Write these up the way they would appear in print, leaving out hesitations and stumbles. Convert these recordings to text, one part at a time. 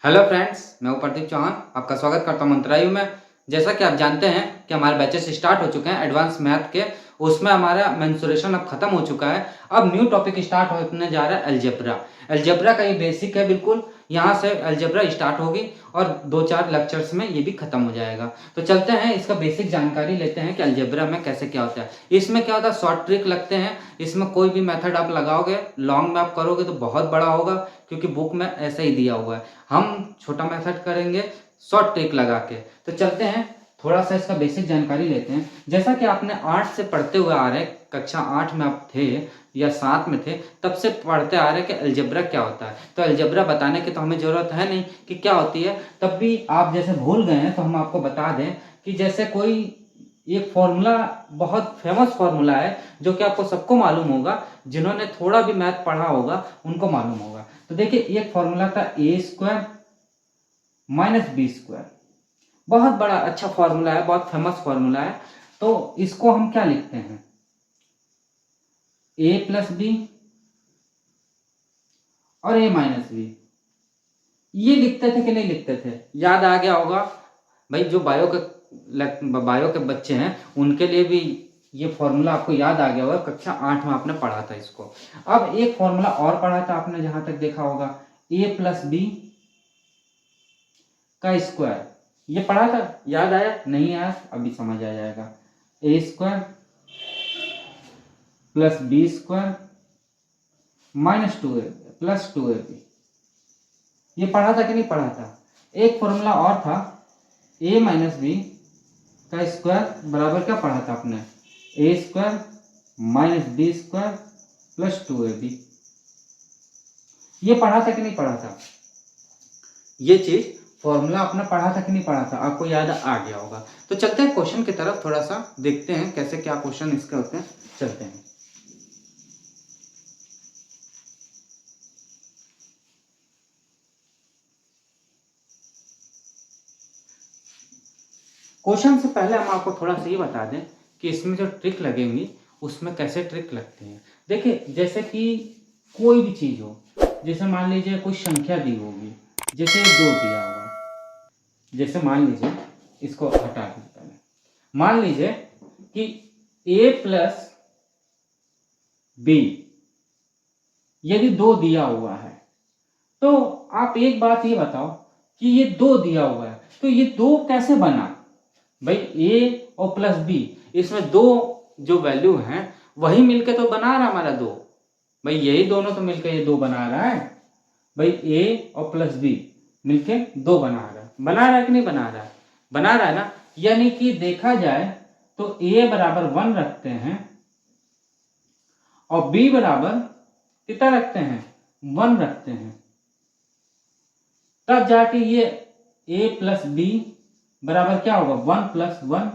Hello friends, मैं हूं प्रदीप चौहान। आपका स्वागत करता हूं मंत्रायु में। जैसा कि आप जानते हैं कि हमारे बैचेस स्टार्ट हो चुके हैं एडवांस मैथ के। उसमें हमारा मेंसुरेशन अब खत्म हो चुका है। अब न्यू टॉपिक स्टार्ट होने जा रहा है अलजेब्रा। अलजेब्रा का ये बेसिक है बिल्कुल। यहाँ से अलजेब्रा स्टार्ट होगी और 2-4 लेक्चर्स में ये भी खत्म हो जाएगा। तो चलते हैं, इसका बेसिक जानकारी लेते हैं कि अलजेब्रा में कैसे क्या होता है। इसमें क्या होता है, शॉर्ट ट्रिक लगते हैं। इसमें कोई भी मेथड आप लगाओगे, लॉन्ग में आप करोगे तो बहुत बड़ा होगा, क्योंकि बुक में ऐसा ही दिया हुआ है। हम छोटा मेथड करेंगे शॉर्ट ट्रिक लगा के। तो चलते हैं, थोड़ा सा इसका बेसिक जानकारी लेते हैं। जैसा कि आपने 8 से पढ़ते हुए आ रहे, कक्षा 8 में आप थे या 7 में थे, तब से पढ़ते आ रहे कि अलजेब्रा क्या होता है। तो अलजेब्रा बताने की तो हमें ज़रूरत है नहीं कि क्या होती है। तब भी आप जैसे भूल गए हैं तो हम आपको बता दें कि जैसे कोई एक फॉर्मूला, बहुत फेमस फॉर्मूला है जो कि आपको सबको मालूम होगा, जिन्होंने थोड़ा भी मैथ पढ़ा होगा उनको मालूम होगा। तो देखिए, एक फॉर्मूला था a² माइनस b²। बहुत बड़ा अच्छा फॉर्मूला है, बहुत फेमस फॉर्मूला है। तो इसको हम क्या लिखते हैं, a प्लस बी और a माइनस बी। ये लिखते थे कि नहीं लिखते थे, याद आ गया होगा भाई। जो बायो के बच्चे हैं उनके लिए भी ये फॉर्मूला आपको याद आ गया होगा, कक्षा 8 में आपने पढ़ा था इसको। अब एक फॉर्मूला और पढ़ा था आपने, जहां तक देखा होगा, a प्लस बी का स्क्वायर। ये पढ़ा था, याद आया? नहीं आया? अभी समझ आ जाएगा। a² plus b² minus 2a plus 2ab। ये पढ़ा था कि नहीं पढ़ा था? एक फॉर्मूला और था, a माइनस बी का स्क्वायर बराबर क्या पढ़ा था आपने, a² minus b² plus 2ab। ये पढ़ा था कि नहीं पढ़ा था? ये चीज फॉर्मूला आपने पढ़ा था कि नहीं पढ़ा था? आपको याद आ गया होगा। तो चलते हैं क्वेश्चन की तरफ, थोड़ा सा देखते हैं कैसे क्या क्वेश्चन इसके होते हैं। चलते हैं। क्वेश्चन से पहले हम आपको थोड़ा सा ये बता दें कि इसमें जो ट्रिक लगेंगी उसमें कैसे ट्रिक लगते हैं। देखिए, जैसे कि कोई भी चीज हो, जैसे मान लीजिए कोई संख्या दी होगी, जैसे 2 दिया हुआ, जैसे मान लीजिए, इसको हटा दीजिए पहले। मान लीजिए कि a प्लस बी यदि 2 दिया हुआ है, तो आप एक बात ये बताओ कि ये 2 दिया हुआ है तो ये 2 कैसे बना। भाई a और प्लस बी, इसमें 2 जो वैल्यू हैं वही मिलके तो बना रहा हमारा 2। भाई यही दोनों तो मिलकर ये 2 बना रहा है। भाई a और प्लस बी मिलके 2 बना रहा है कि नहीं बना रहा है? बना रहा है ना। यानी कि देखा जाए तो a बराबर 1 रखते हैं और b बराबर कितना रखते हैं, 1 रखते हैं, तब जाके ये a प्लस बी बराबर क्या होगा, 1 प्लस 1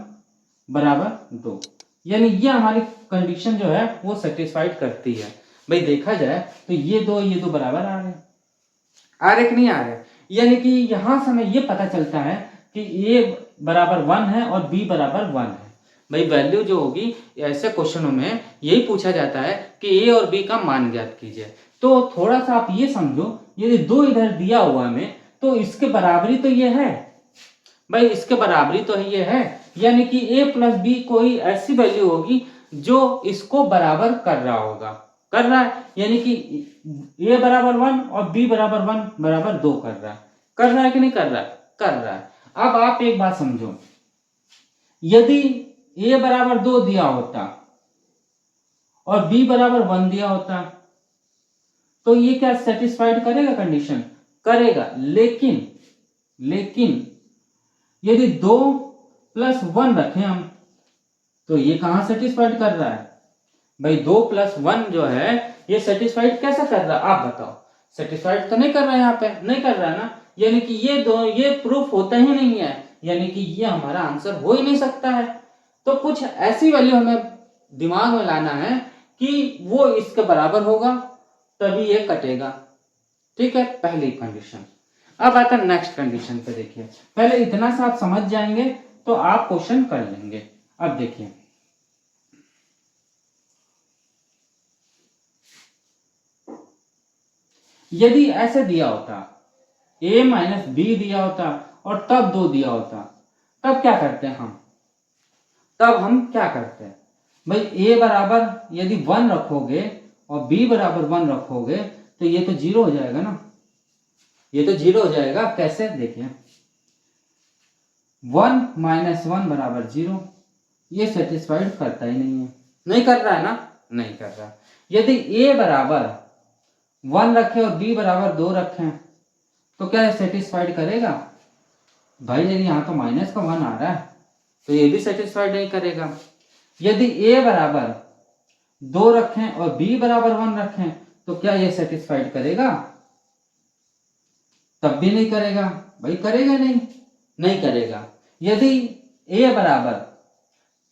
बराबर 2। यानी ये हमारी कंडीशन जो है वो सेटिस्फाइड करती है। भाई देखा जाए तो ये दो बराबर आ रहे कि नहीं आ रहे। यानी कि यहां से हमें ये पता चलता है कि a बराबर 1 है और b बराबर 1 है। भाई वैल्यू जो होगी, ऐसे क्वेश्चनों में यही पूछा जाता है कि a और b का मान ज्ञात कीजिए। तो थोड़ा सा आप ये समझो, यदि 2 इधर दिया हुआ में तो इसके बराबरी तो ये है। भाई इसके बराबरी तो ये है, यानी कि a प्लस बी कोई ऐसी वैल्यू होगी जो इसको बराबर कर रहा होगा, कर रहा है। यानी कि a बराबर 1 और b बराबर 1 बराबर 2 कर रहा है कि नहीं कर रहा है? कर रहा है। अब आप एक बात समझो, यदि a बराबर 2 दिया होता और b बराबर 1 दिया होता तो ये क्या सेटिस्फाइड करेगा, कंडीशन करेगा। लेकिन यदि 2 प्लस 1 रखें हम, तो ये कहां सेटिस्फाइड कर रहा है? भाई 2 प्लस 1 जो है ये सेटिस्फाइड कैसा कर रहा है, आप बताओ। सेटिस्फाइड तो नहीं कर रहा है, यहाँ पे नहीं कर रहा है ना। यानी कि ये प्रूफ होता ही नहीं है, यानी कि ये हमारा आंसर हो ही नहीं सकता है। तो कुछ ऐसी वैल्यू हमें दिमाग में लाना है कि वो इसके बराबर होगा, तभी ये कटेगा। ठीक है, पहली कंडीशन। अब आता है नेक्स्ट कंडीशन पे। देखिए, पहले इतना सा आप समझ जाएंगे तो आप क्वेश्चन कर लेंगे। अब देखिए, यदि ऐसे दिया होता a माइनस बी दिया होता और तब 2 दिया होता, तब क्या करते हैं हम? तब हम क्या करते हैं भाई, a बराबर यदि 1 रखोगे और b बराबर 1 रखोगे तो ये तो 0 हो जाएगा ना, ये तो 0 हो जाएगा। कैसे? देखिए 1 माइनस 1 बराबर 0, ये सेटिस्फाइड करता ही नहीं है, नहीं कर रहा है ना, नहीं कर रहा। यदि a बराबर 1 रखे और b बराबर 2 रखें तो क्या ये सेटिस्फाइड करेगा भाई? यदि यहाँ तो माइनस का 1 आ रहा है तो ये भी सेटिस्फाइड नहीं करेगा। यदि a बराबर 2 रखें और b बराबर 1 रखें तो क्या ये सेटिस्फाइड करेगा? तब भी नहीं करेगा भाई, करेगा नहीं, नहीं करेगा। यदि a बराबर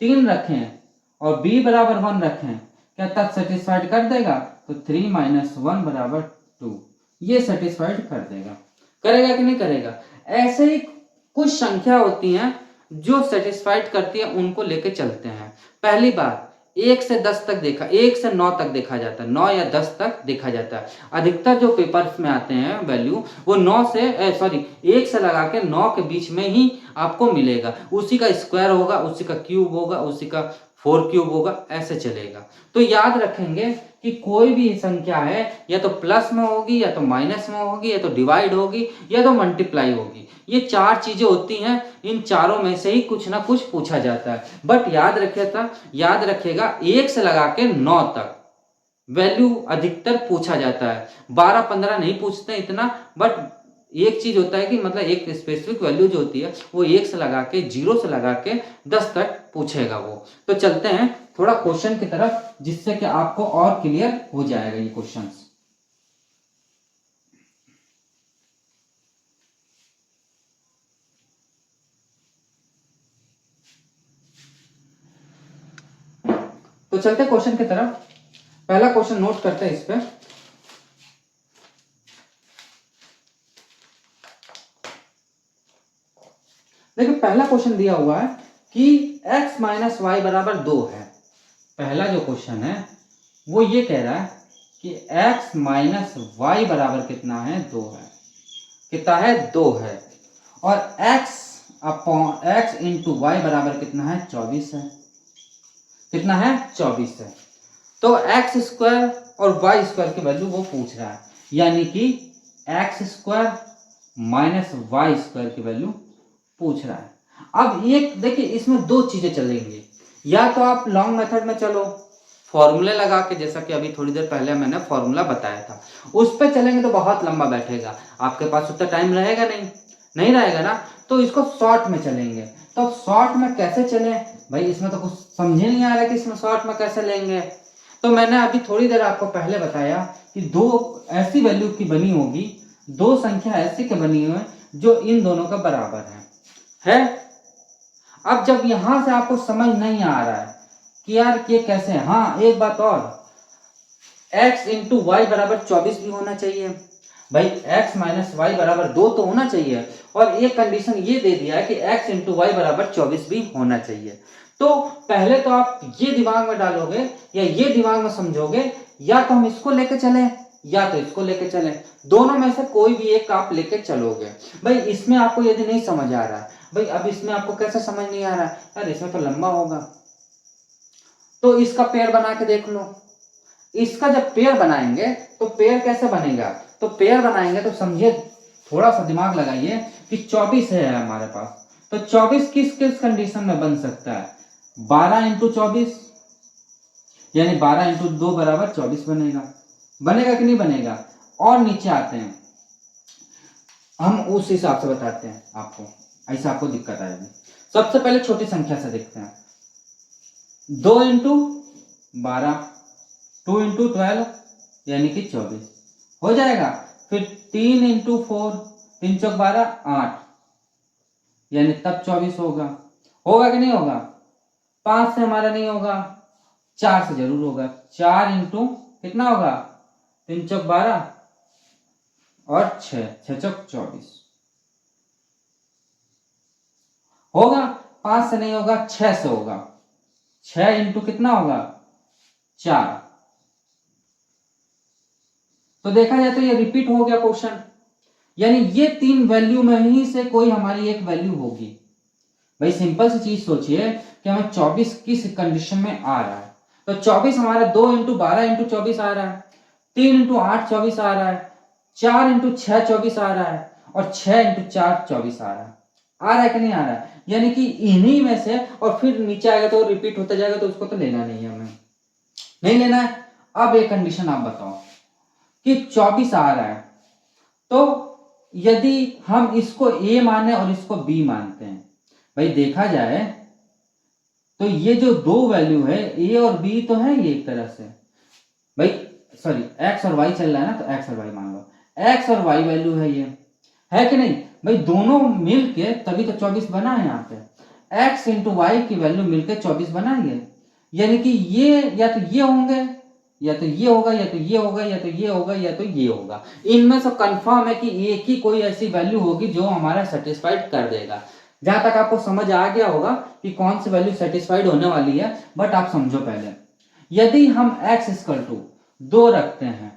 3 रखें और b बराबर 1 रखें, क्या तब सेटिस्फाइड कर देगा? तो 3 माइनस 1 बराबर 2, ये सेटिस्फाइड कर देगा। करेगा कि नहीं करेगा? ऐसे ही कुछ संख्या होती हैं जो सेटिस्फाइड करती है, उनको लेके चलते हैं। पहली बात, 1 से 10 तक देखा, 1 से 9 तक देखा जाता है, 9 या 10 तक देखा जाता है। अधिकतर जो पेपर्स में आते हैं वैल्यू, वो 9 से 1 से लगा के 9 के बीच में ही आपको मिलेगा। उसी का स्क्वायर होगा, उसी का क्यूब होगा, उसी का 4 क्यूब होगा, ऐसे चलेगा। तो याद रखेंगे कि कोई भी संख्या है या तो प्लस में होगी, या तो माइनस में होगी, या तो डिवाइड होगी, या तो मल्टीप्लाई होगी। ये 4 चीजें होती हैं, इन चारों में से ही कुछ ना कुछ पूछा जाता है। बट याद रखिएगा 1 से लगा के 9 तक वैल्यू अधिकतर पूछा जाता है। 12-15 नहीं पूछते इतना, बट एक चीज होता है कि मतलब एक स्पेसिफिक वैल्यू जो होती है वो 1 से लगा के 0 से लगा के 10 तक पूछेगा वो। तो चलते हैं थोड़ा क्वेश्चन की तरफ, जिससे कि आपको और क्लियर हो जाएगा ये क्वेश्चन। तो चलते क्वेश्चन की तरफ। पहला क्वेश्चन नोट करते हैं इस पे। देखिए पहला क्वेश्चन दिया हुआ है कि x माइनस वाई बराबर 2 है। पहला जो क्वेश्चन है वो ये कह रहा है कि x माइनस वाई बराबर कितना है? 2 है। कितना है? 2 है। और x upon x into Y बराबर कितना है? 24 है। कितना है? 24 है। तो एक्स स्क्वायर और वाई स्क्वायर की वैल्यू वो पूछ रहा है, यानी कि X square minus Y square की वैल्यू पूछ रहा है। अब ये देखिए, इसमें दो चीजें चलेंगी। या तो आप लॉन्ग मेथड में चलो, फॉर्मूले लगा के, जैसा कि अभी थोड़ी देर पहले मैंने फॉर्मूला बताया था, उस पर चलेंगे तो बहुत लंबा बैठेगा, आपके पास उतना टाइम रहेगा नहीं रहेगा ना। तो इसको शॉर्ट में चलेंगे। तो शॉर्ट में कैसे चले भाई? इसमें तो कुछ समझ नहीं आ रहा है कि इसमें शॉर्ट में कैसे लेंगे। तो मैंने अभी थोड़ी देर आपको पहले बताया कि दो ऐसी वैल्यू की बनी होगी, दो संख्या ऐसी की बनी हुई है जो इन दोनों का बराबर है। अब जब यहां से आपको समझ नहीं आ रहा है कि यार ये कैसे है, हाँ एक बात और, x इंटू वाई बराबर 24 भी होना चाहिए भाई। x माइनस वाई बराबर 2 तो होना चाहिए, और एक कंडीशन ये दे दिया है कि x इंटू वाई बराबर 24 भी होना चाहिए। तो पहले तो आप ये दिमाग में डालोगे या ये दिमाग में समझोगे, या तो हम इसको लेके चले या तो इसको लेके चले, दोनों में से कोई भी एक आप लेके चलोगे। भाई इसमें आपको यदि नहीं समझ आ रहा है भाई, अब इसमें आपको कैसे समझ नहीं आ रहा है यार, इसमें तो लंबा होगा, तो इसका पेयर बना के देख लो। इसका जब पेयर बनाएंगे तो पेयर कैसे बनेगा? तो पेयर बनाएंगे तो समझिए, थोड़ा सा दिमाग लगाइए कि 24 है हमारे पास, तो 24 किस किस कंडीशन में बन सकता है? 12 इंटू 24, यानी 12 इंटू 2 बराबर 24 बनेगा। बनेगा कि नहीं बनेगा? और नीचे आते हैं, हम उस हिसाब से बताते हैं आपको, ऐसा आपको दिक्कत आएगी। सबसे पहले छोटी संख्या से देखते हैं। 2 इंटू 12, 2 इंटू 12 यानी कि 24 हो जाएगा। फिर 3 इंटू 4, 3 चौक 12, 8 यानी तब 24 होगा कि नहीं होगा? 5 से हमारा नहीं होगा, 4 से जरूर होगा। 4 इंटू कितना होगा? 3 चौक 12 और 6, 6 चौक 24 होगा। 5 से नहीं होगा, 6 से होगा। 6 इंटू कितना होगा? 4। तो देखा जाए तो ये रिपीट हो गया क्वेश्चन। यानी ये 3 वैल्यू में ही से कोई हमारी एक वैल्यू होगी। भाई सिंपल सी चीज सोचिए कि हमें 24 किस कंडीशन में आ रहा है, तो 24 हमारा 2 × 12 × 24 आ रहा है, 3 × 8 24 आ रहा है, 4 × 6 24 आ रहा है, और 6 × 4 24 आ रहा है कि नहीं आ रहा है? यानी कि इन्हीं में से, और फिर नीचे आएगा तो रिपीट होता जाएगा, तो उसको तो लेना नहीं है, हमें नहीं लेना है। अब एक कंडीशन आप बताओ कि 24 आ रहा है, तो यदि हम इसको a माने और इसको b मानते हैं, भाई देखा जाए तो ये जो दो वैल्यू है a और b तो है ये एक तरह से, भाई सॉरी x और y चल रहा है ना, तो x और y मान लो, x और y वैल्यू है ये, है कि नहीं? भाई दोनों मिलके तभी तो 24 बना है यहाँ पे, x × y की वैल्यू मिलके 24 बना है, यानी कि ये या तो ये होंगे, या तो ये होगा, या तो ये होगा, या तो ये होगा, या तो ये होगा। इनमें से कंफर्म है कि एक ही कोई ऐसी वैल्यू होगी जो हमारा सेटिस्फाइड कर देगा। जहां तक आपको समझ आ गया होगा कि कौन सी वैल्यू सेटिस्फाइड होने वाली है, बट आप समझो पहले, यदि हम x = 2 रखते हैं,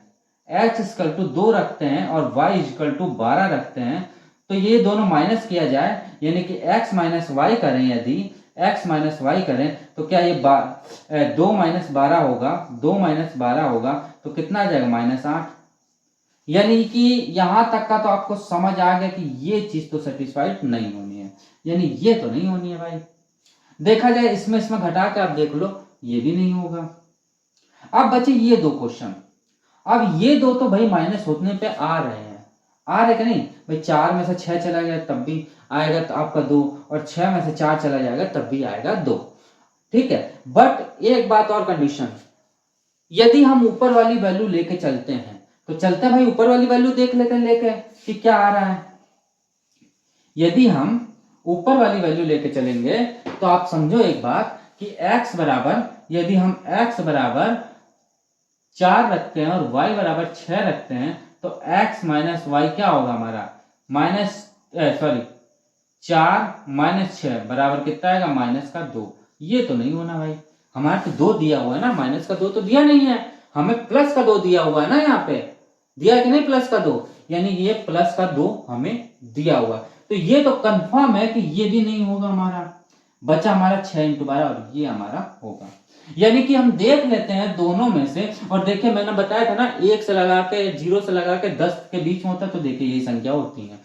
x = 2 रखते हैं और y = 12 रखते हैं, तो ये दोनों माइनस किया जाए, यानी कि x - y करें, यदि x - y करें तो क्या ये 2 - 12 होगा, 2 - 12 होगा तो कितना आ जाएगा -8। यानी कि यहां तक का तो आपको समझ आ गया कि ये चीज तो सेटिस्फाइड नहीं होनी है, यानी ये तो नहीं होनी है भाई। देखा जाए इसमें घटा के आप देख लो, ये भी नहीं होगा। अब बचे ये दो क्वेश्चन, अब ये दो तो भाई माइनस होने पे आ रहे हैं, आ रहे कि नहीं भाई? 4 में से 6 चला गया तब भी आएगा तो आपका 2, और 6 में से 4 चला जाएगा तब भी आएगा 2, ठीक है। बट एक बात और कंडीशन, यदि हम ऊपर वाली वैल्यू लेके चलते हैं, तो चलते हैं भाई ऊपर वाली वैल्यू देख लेते हैं लेके कि क्या आ रहा है। यदि हम ऊपर वाली वैल्यू लेके चलेंगे तो आप समझो एक बात कि x बराबर, यदि हम x बराबर 4 रखते हैं और y बराबर 6 रखते हैं, तो x - y क्या होगा हमारा, सॉरी 4 - 6 बराबर कितना आएगा, -2। ये तो नहीं होना भाई, हमारा तो 2 दिया हुआ है ना, -2 तो दिया नहीं है, हमें +2 दिया हुआ है ना, यहाँ पे दिया है कि नहीं +2, यानी ये +2 हमें दिया हुआ है, तो ये तो कंफर्म है कि ये भी नहीं होगा हमारा। बचा हमारा 6 × 12 और ये हमारा होगा। यानी कि हम देख लेते हैं दोनों में से, और देखिए मैंने बताया था ना 1 से लगा के 0 से लगा के 10 के बीच में होता है, तो देखिए यही संख्या होती है।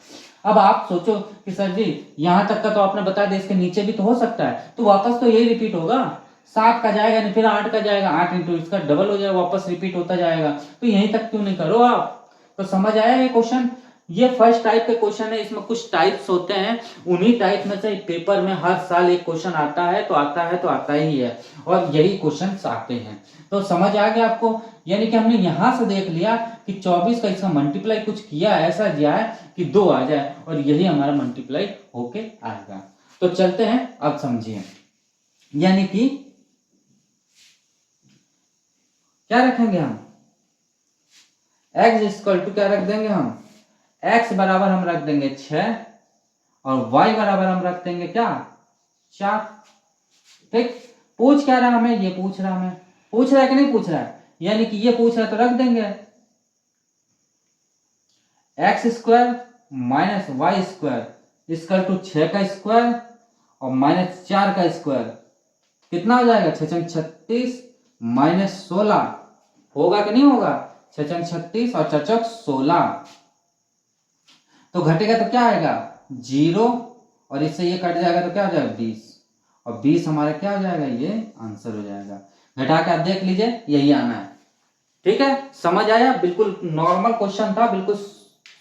अब आप सोचो कि सर जी यहां तक का तो आपने बता दिया, इसके नीचे भी तो हो सकता है, तो वापस तो यही रिपीट होगा, 7 का जाएगा नहीं, फिर 8 का जाएगा, 8 × इसका डबल हो जाएगा, वापस रिपीट होता जाएगा, तो यहीं तक क्यों नहीं करो आप? तो समझ आया ये क्वेश्चन? ये फर्स्ट टाइप के क्वेश्चन है, इसमें कुछ टाइप्स होते हैं, उन्हीं टाइप में से पेपर में हर साल एक क्वेश्चन आता है तो आता ही है, और यही क्वेश्चन आते हैं। तो समझ आ गया आपको? यानी कि हमने यहां से देख लिया कि 24 का इसका मल्टीप्लाई कुछ किया ऐसा दिया है कि 2 आ जाए, और यही हमारा मल्टीप्लाई होके आएगा। तो चलते हैं, अब समझिए, यानी कि क्या रखेंगे हम, x = क्या रख देंगे हम, x बराबर हम रख देंगे 6 और y बराबर हम रख देंगे क्या, 4। ठीक, पूछ क्या रहा हमें, ये पूछ रहा हमें, पूछ रहा है कि नहीं पूछ रहा है? यानी कि ये पूछ रहा है तो रख देंगे x² - y² = 6 का स्क्वायर और -4 का स्क्वायर, कितना हो जाएगा, 6 × 36 -16, होगा कि नहीं होगा? 6 × 36 और 4 × 16, तो घटेगा तो क्या आएगा 0, और इससे ये कट जाएगा तो क्या हो जाएगा 20, और 20 हमारा क्या हो जाएगा, ये आंसर हो जाएगा। घटा के आप देख लीजिए, यही आना है। ठीक है, समझ आया? बिल्कुल नॉर्मल क्वेश्चन था, बिल्कुल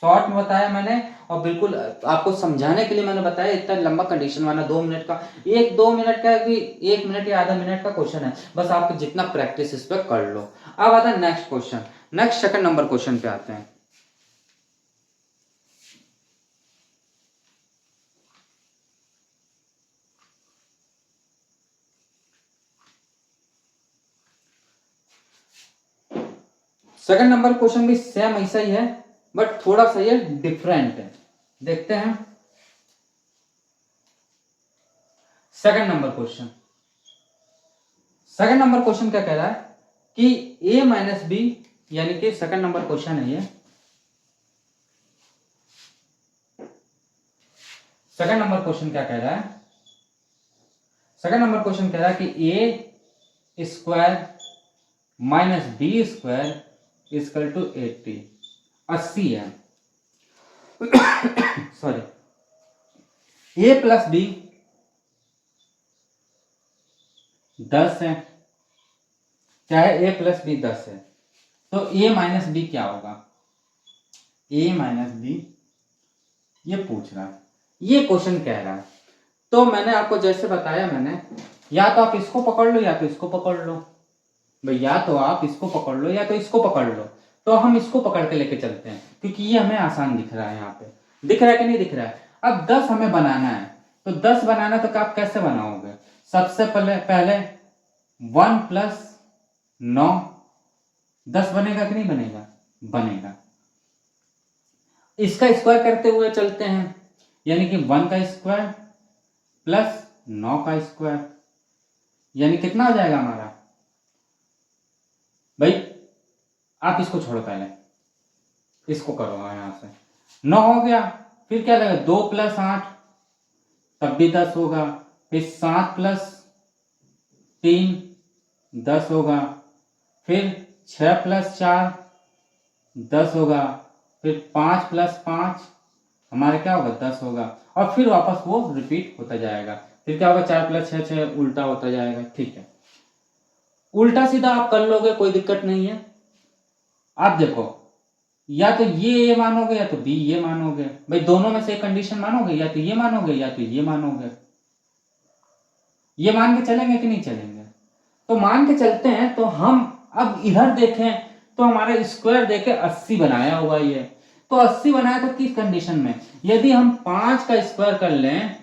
शॉर्ट में बताया मैंने, और बिल्कुल आपको समझाने के लिए मैंने बताया। इतना लंबा कंडीशन वाला 2 मिनट का, 1-2 मिनट का भी, 1 मिनट या आधा मिनट का क्वेश्चन है, बस आपको जितना प्रैक्टिस इस पर कर लो। अब आता है next question, next second number question पे आते हैं। सेकंड नंबर क्वेश्चन भी सेम ऐसा ही है, बट थोड़ा सा ये डिफरेंट है। देखते हैं second number question. Second number question क्या कह रहा है कि a - b, यानी कि सेकंड नंबर क्वेश्चन है ये, सेकंड नंबर क्वेश्चन क्या कह रहा है? सेकंड नंबर क्वेश्चन कह रहा है कि A square minus B square is equal to 80 है। सॉरी, ए प्लस बी 10 है, चाहे ए प्लस बी 10 है, तो ए माइनस बी क्या होगा? ए माइनस बी ये पूछ रहा है, ये क्वेश्चन कह रहा है। तो मैंने आपको जैसे बताया, मैंने या तो आप इसको पकड़ लो या तो इसको पकड़ लो भाई, या तो आप इसको पकड़ लो या तो इसको पकड़ लो। तो हम इसको पकड़ के लेके चलते हैं क्योंकि ये हमें आसान दिख रहा है। यहाँ पे दिख रहा है कि नहीं दिख रहा है? अब 10 हमें बनाना है, तो 10 बनाना तो आप कैसे बनाओगे? सबसे पहले 1 प्लस 9 10 बनेगा कि नहीं बनेगा? बनेगा। इसका स्क्वायर करते हुए चलते हैं, यानी कि 1 का स्क्वायर प्लस 9 का स्क्वायर, यानी कितना हो जाएगा हमारा? भाई आप इसको छोड़ो, पहले इसको करो यहां से। 9 हो गया, फिर क्या लगेगा? 2 प्लस 8 तब भी 10 होगा, फिर 7 प्लस 3 10 होगा, फिर 6 प्लस 4 10 होगा, फिर 5 प्लस 5 हमारा क्या होगा? 10 होगा, और फिर वापस वो रिपीट होता जाएगा। फिर क्या होगा? 4 प्लस 6 6 उल्टा होता जाएगा। ठीक है, उल्टा सीधा आप कर लोगे, कोई दिक्कत नहीं है। आप देखो, या तो ये मानोगे या तो बी ये मानोगे। भाई दोनों में से एक कंडीशन मानोगे, या तो ये मानोगे या तो ये मानोगे। ये मान के चलेंगे कि नहीं चलेंगे? तो मान के चलते हैं। तो हम अब इधर देखें तो हमारा स्क्वायर देके 80 बनाया हुआ ये। तो 80 बनाया तो किस कंडीशन में? यदि हम 5 का स्क्वायर कर लें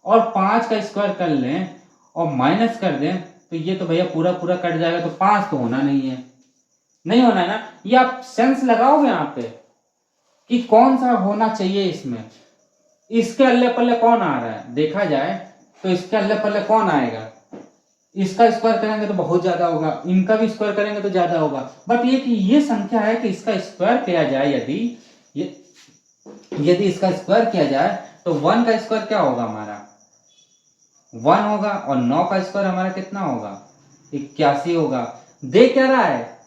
और 5 का स्क्वायर कर लें और माइनस कर दें, तो ये तो भैया पूरा पूरा कट जाएगा, तो 5 तो होना नहीं है, नहीं होना है ना। ये आप सेंस लगाओगे यहाँ पे कि कौन सा होना चाहिए इसमें। इसके अल्ले पल्ले कौन आ रहा है देखा जाए तो इसके अल्ले पल्ले कौन आएगा? इसका स्क्वायर करेंगे तो बहुत ज्यादा होगा, इनका भी स्क्वायर करेंगे तो ज्यादा होगा। बट ये कि ये संख्या है कि इसका स्क्वायर किया जाए, यदि इसका स्क्वायर किया जाए तो 1 का स्क्वायर क्या होगा? हमारा 1 होगा, और 9 का स्क्वायर हमारा कितना होगा? 81 होगा। दे क्या रहा है?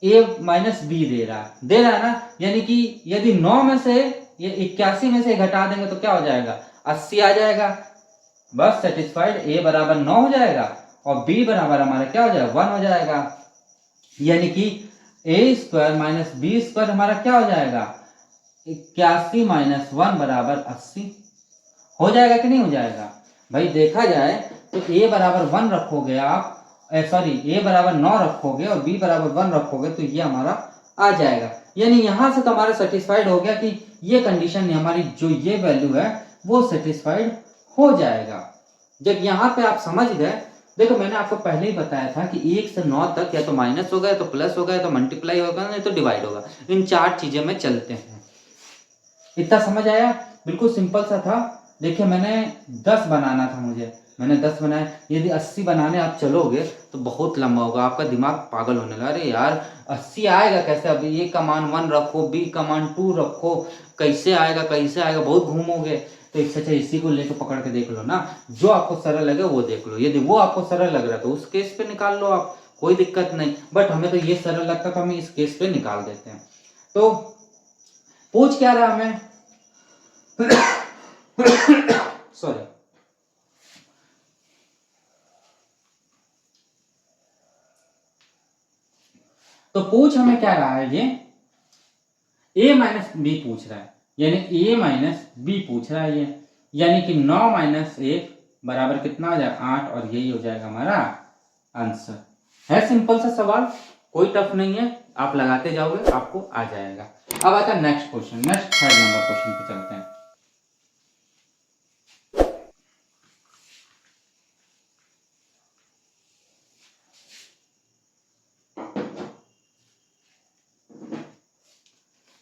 ए माइनस बी दे रहा है ना। यानी कि यदि 9 में से ये 81 में से घटा देंगे तो क्या हो जाएगा? 80 आ जाएगा। बस सेटिस्फाइड, ए बराबर 9 हो जाएगा और बी बराबर हमारा क्या हो जाएगा? 1 हो जाएगा। यानी कि A square minus B square हमारा क्या हो जाएगा? 81 माइनस 1 बराबर 80 हो जाएगा कि नहीं हो जाएगा? भाई देखा जाए तो ए बराबर 1 रखोगे आप, सॉरी ए बराबर 9 रखोगे और बी बराबर 1 रखोगे तो ये हमारा आ जाएगा। यानी यहां से तो हमारा सेटिस्फाइड हो गया कि ये कंडीशन हमारी जो ये वैल्यू है वो सेटिस्फाइड हो जाएगा। जब यहाँ पे आप समझ गए, देखो मैंने आपको पहले ही बताया था कि 1 से 9 तक या तो माइनस होगा या तो प्लस होगा या तो मल्टीप्लाई होगा नहीं तो डिवाइड होगा। इन 4 चीजें में चलते हैं। इतना समझ आया? बिल्कुल सिंपल सा था। देखिए मैंने 10 बनाना था, मैंने 10 बनाया। यदि 80 बनाने आप चलोगे तो बहुत लंबा होगा, आपका दिमाग पागल होने लगा। अरे यार 80 आएगा कैसे? अभी ए का मान 1 रखो, बी का मान 2 रखो, कैसे आएगा कैसे आएगा, बहुत घूमोगे। तो इससे अच्छा इसी को लेकर पकड़ के देख लो ना, जो आपको सरल लगे वो देख लो। यदि वो आपको सरल लग रहा है तो उस केस पे निकाल लो आप, कोई दिक्कत नहीं। बट हमें तो ये सरल लगता तो हम इस केस पे निकाल देते हैं। तो पूछ क्या रहा हमें? सॉरी, तो पूछ हमें क्या रहा है? ये a माइनस बी पूछ रहा है, यानी a माइनस बी पूछ रहा है ये। यानी कि 9 माइनस 1 बराबर कितना हो जाएगा? 8, और यही हो जाएगा हमारा आंसर। है सिंपल सा सवाल, कोई टफ नहीं है, आप लगाते जाओगे आपको आ जाएगा। अब आता है next question, next 3rd number question पे चलते हैं।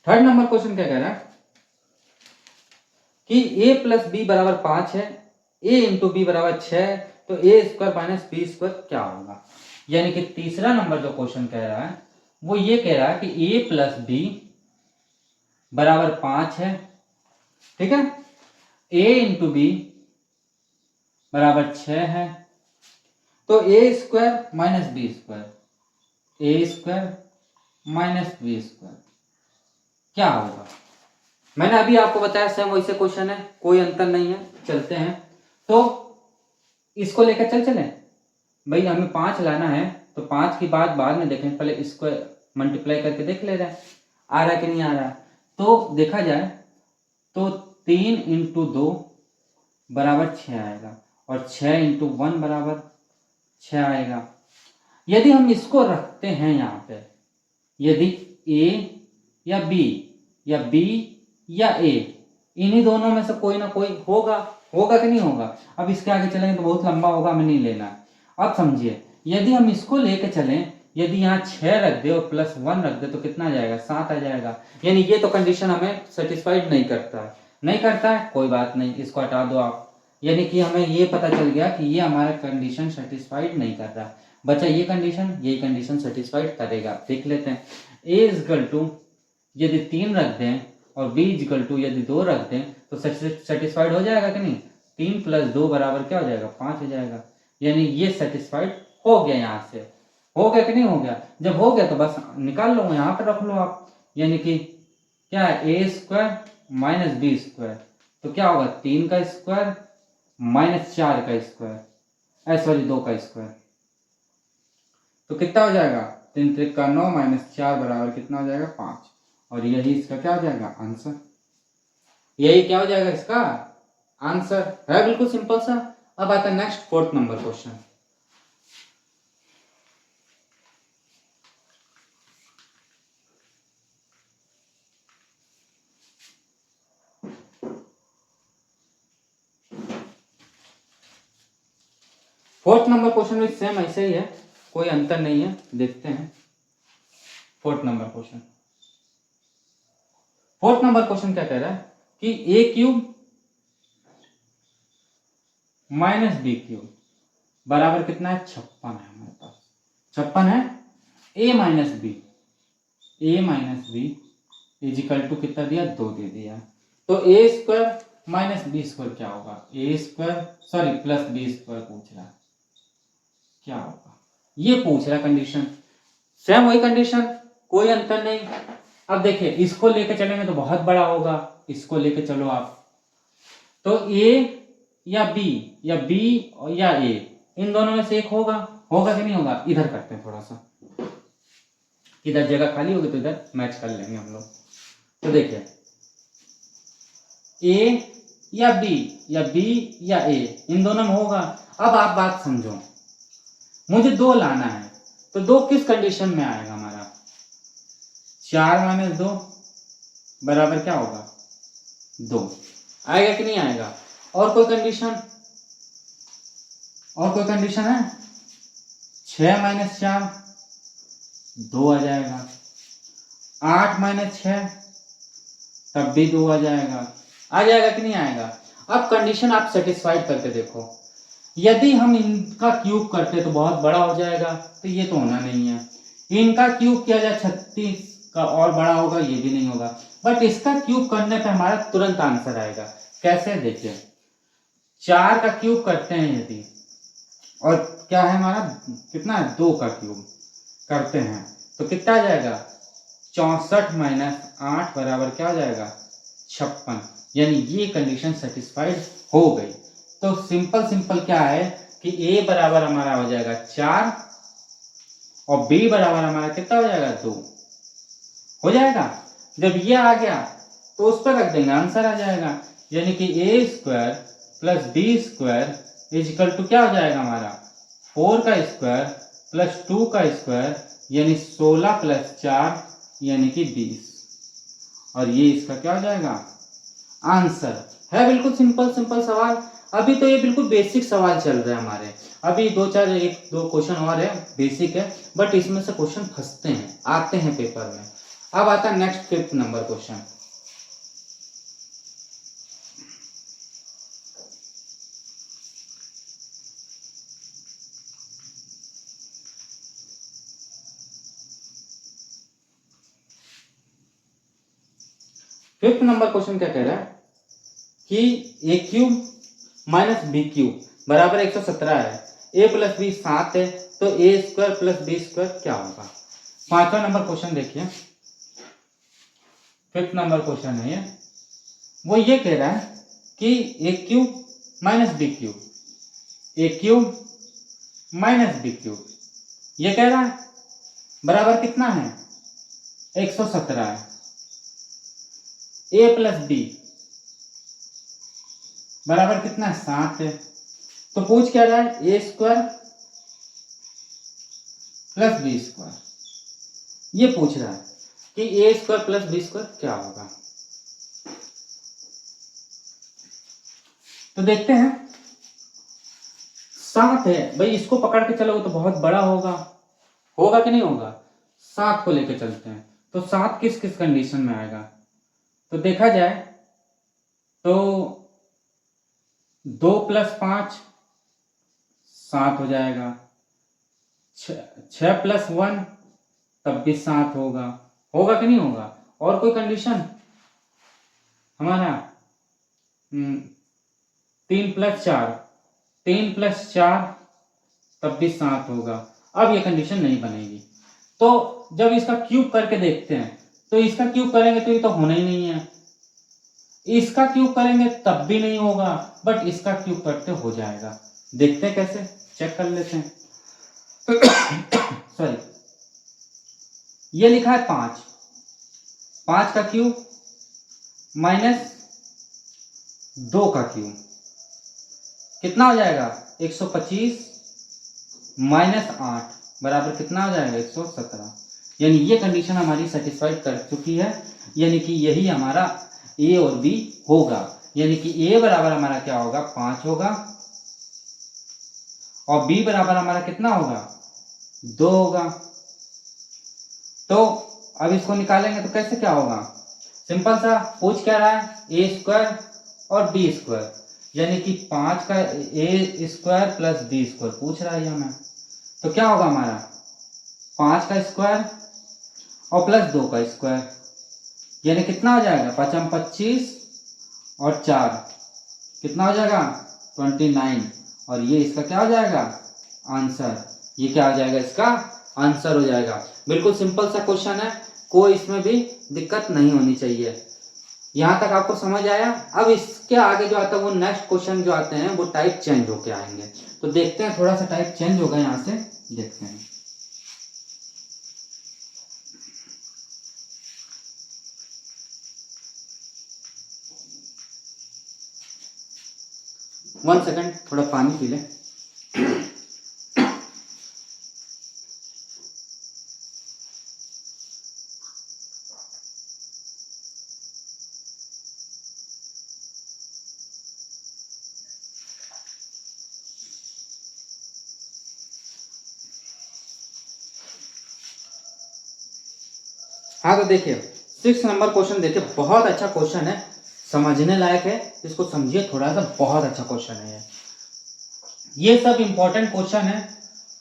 थर्ड नंबर क्वेश्चन क्या कह रहा है कि a प्लस बी बराबर 5 है, a इंटू बी बराबर 6, तो a square minus B square क्या होगा? यानी कि तीसरा नंबर जो क्वेश्चन कह रहा है वो ये कह रहा है कि a प्लस बी बराबर 5 है, ठीक है। a इंटू बी बराबर 6 है, तो A square minus B square, A square minus B square क्या होगा। मैंने अभी आपको बताया सेम वैसे क्वेश्चन है, कोई अंतर नहीं है। चलते हैं तो इसको लेकर चले भाई, हमें 5 लाना है तो 5 की बात बाद में देखें, पहले इसको मल्टीप्लाई करके देख ले रहे हैं आ रहा है कि नहीं आ रहा है। तो देखा जाए तो 3 इंटू 2 बराबर 6 आएगा और 6 इंटू 1 बराबर 6 आएगा। यदि हम इसको रखते हैं यहाँ पे, यदि a या b या b या a, इन्हीं दोनों में से कोई ना कोई होगा, होगा कि नहीं होगा। अब इसके आगे चलेंगे तो बहुत लंबा होगा, हमें नहीं लेना है। अब समझिए, यदि हम इसको लेके चलें, यदि यहाँ 6 रख दे और प्लस 1 रख दे तो कितना आ जाएगा, 7 आ जाएगा। यानी ये तो कंडीशन हमें सेटिस्फाइड नहीं करता है, नहीं करता है, कोई बात नहीं, इसको हटा दो आप। यानी कि हमें ये पता चल गया कि ये हमारा कंडीशन सेटिस्फाइड नहीं कर रहा। बचा ये कंडीशन, यही कंडीशन सेटिस्फाइड करेगा। देख लेते हैं। a इजकल टू यदि 3 रख दें और b इजकल टू यदि 2 रख दें तो सेटिस्फाइड हो जाएगा कि नहीं। 3 प्लस 2 बराबर क्या हो जाएगा, 5 हो जाएगा। यानी ये सेटिस्फाइड हो गया। यहाँ से हो गया कि नहीं हो गया। जब हो गया तो बस निकाल लो, यहाँ पर रख लो आप। यानी कि क्या है, A square minus B square, तो क्या होगा 3 का स्क्वायर माइनस 4 का स्क्वायर, सॉरी 2 का स्क्वायर, तो कितना हो जाएगा 3 त्रिक 9 माइनस 4 बराबर कितना हो जाएगा 5। और यही इसका क्या हो जाएगा आंसर, यही क्या हो जाएगा इसका आंसर है। बिल्कुल सिंपल सा। अब आता है next 4th number question. Fourth number question भी सेम ऐसे ही है, कोई अंतर नहीं है। देखते हैं 4th number question. 4th number question क्या कह रहा है कि A cube minus B cube बराबर कितना है 56 है। हमारे पास 56 है। A minus B is equal to कितना दिया, 2 दे दिया। तो A square minus B square क्या होगा, A square sorry plus B square पूछ रहा है, क्या होगा ये पूछ रहा है। कंडीशन सेम वही कंडीशन, कोई अंतर नहीं। अब देखिए इसको लेके चलेंगे तो बहुत बड़ा होगा, इसको लेके चलो आप, तो ए या बी या बी या ए, इन दोनों में से एक होगा, होगा कि नहीं होगा। इधर करते हैं थोड़ा सा, इधर जगह खाली होगी तो इधर मैच कर लेंगे हम लोग। तो देखिए ए या बी या ए, इन दोनों में होगा। अब आप बात समझो, मुझे 2 लाना है तो 2 किस कंडीशन में आएगा हमारा, 4 माइनस 2 बराबर क्या होगा 2 आएगा कि नहीं आएगा। और कोई कंडीशन, और कोई कंडीशन है, 6 माइनस 4 2 आ जाएगा, 8 माइनस 6 तब भी 2 आ जाएगा कि नहीं आएगा। अब कंडीशन आप सेटिस्फाइड करके देखो, यदि हम इनका क्यूब करते तो बहुत बड़ा हो जाएगा, तो ये तो होना नहीं है। इनका क्यूब किया जाए 36 का और बड़ा होगा, ये भी नहीं होगा। बट इसका क्यूब करने पे हमारा तुरंत आंसर आएगा। कैसे, देखिए 4 का क्यूब करते हैं यदि, और क्या है हमारा कितना है 2 का क्यूब करते हैं तो कितना आ जाएगा 64 माइनस 8 बराबर क्या हो जाएगा 56। यानी ये कंडीशन सेटिस्फाइड हो गई। तो सिंपल क्या है कि a बराबर हमारा हो जाएगा 4 और b बराबर हमारा कितना हो जाएगा 2 हो जाएगा। जब ये आ गया तो उस पर रख देंगे, आंसर आ जाएगा। यानी कि A square plus B square is equal to क्या हो जाएगा हमारा 4 का स्क्वायर प्लस 2 का स्क्वायर, यानी 16 प्लस 4 यानी कि 20। और ये इसका क्या हो जाएगा आंसर है। बिल्कुल सिंपल सवाल। अभी तो ये बिल्कुल बेसिक सवाल चल रहे हैं हमारे, अभी 1-2 क्वेश्चन और है बेसिक है, बट इसमें से क्वेश्चन फंसते हैं, आते हैं पेपर में। अब आता है next 5th number question. Fifth number question क्या कह रहा है कि A cube minus B cube बराबर 117 है, ए प्लस बी 7 है, तो A square plus B square क्या होगा। 5वां नंबर क्वेश्चन देखिए, 5th नंबर क्वेश्चन है ये। वो ये कह रहा है कि A cube minus B cube, A cube minus B cube, ये कह रहा है बराबर कितना है 117 है। ए प्लस बी बराबर कितना है 7 है। तो पूछ क्या रहा है A square plus B square, ये पूछ रहा है कि A square plus B square क्या होगा। तो देखते हैं, 7 है भाई, इसको पकड़ के चलोगे तो बहुत बड़ा होगा, होगा कि नहीं होगा। 7 को लेके चलते हैं, तो 7 किस किस कंडीशन में आएगा। तो देखा जाए तो 2 प्लस 5 7 हो जाएगा, 6 प्लस 1 तब भी 7 होगा, होगा कि नहीं होगा। और कोई कंडीशन हमारा 3 प्लस 4 3 प्लस 4 तब भी 7 होगा। अब ये कंडीशन नहीं बनेगी। तो जब इसका क्यूब करके देखते हैं, तो इसका क्यूब करेंगे तो ये तो होना ही नहीं है, इसका क्यूब करेंगे तब भी नहीं होगा, बट इसका क्यूब करते हो जाएगा। देखते हैं कैसे, चेक कर लेते हैं। सॉरी, ये लिखा है 5 का क्यूब माइनस 2 का क्यूब कितना हो जाएगा 125 माइनस 8 बराबर कितना हो जाएगा 117। यानी ये कंडीशन हमारी सेटिस्फाइड कर चुकी है, यानी कि यही हमारा ए और बी होगा। यानी कि ए बराबर हमारा क्या होगा 5 होगा, और बी बराबर हमारा कितना होगा 2 होगा। तो अब इसको निकालेंगे तो कैसे क्या होगा, सिंपल सा, पूछ क्या रहा है ए स्क्वायर और बी स्क्वायर, यानी कि 5 का ए स्क्वायर प्लस बी स्क्वायर पूछ रहा है हमें। तो क्या होगा हमारा 5 का स्क्वायर और प्लस 2 का स्क्वायर, यानी कितना हो जाएगा 5 25 और 4 कितना हो जाएगा 29, और ये इसका क्या हो जाएगा आंसर। ये क्या हो जाएगा इसका आंसर हो जाएगा। बिल्कुल सिंपल सा क्वेश्चन है, कोई इसमें भी दिक्कत नहीं होनी चाहिए। यहाँ तक आपको समझ आया। अब इसके आगे जो आता है वो नेक्स्ट क्वेश्चन जो आते हैं वो टाइप चेंज होके आएंगे। तो देखते हैं, थोड़ा सा टाइप चेंज होगा, यहाँ से देखते हैं। वन सेकंड, थोड़ा पानी पी ले। हाँ तो देखिए 6 नंबर क्वेश्चन देखिए, बहुत अच्छा क्वेश्चन है, समझने लायक है, इसको समझिए थोड़ा सा, बहुत अच्छा क्वेश्चन है ये सब इंपॉर्टेंट क्वेश्चन है,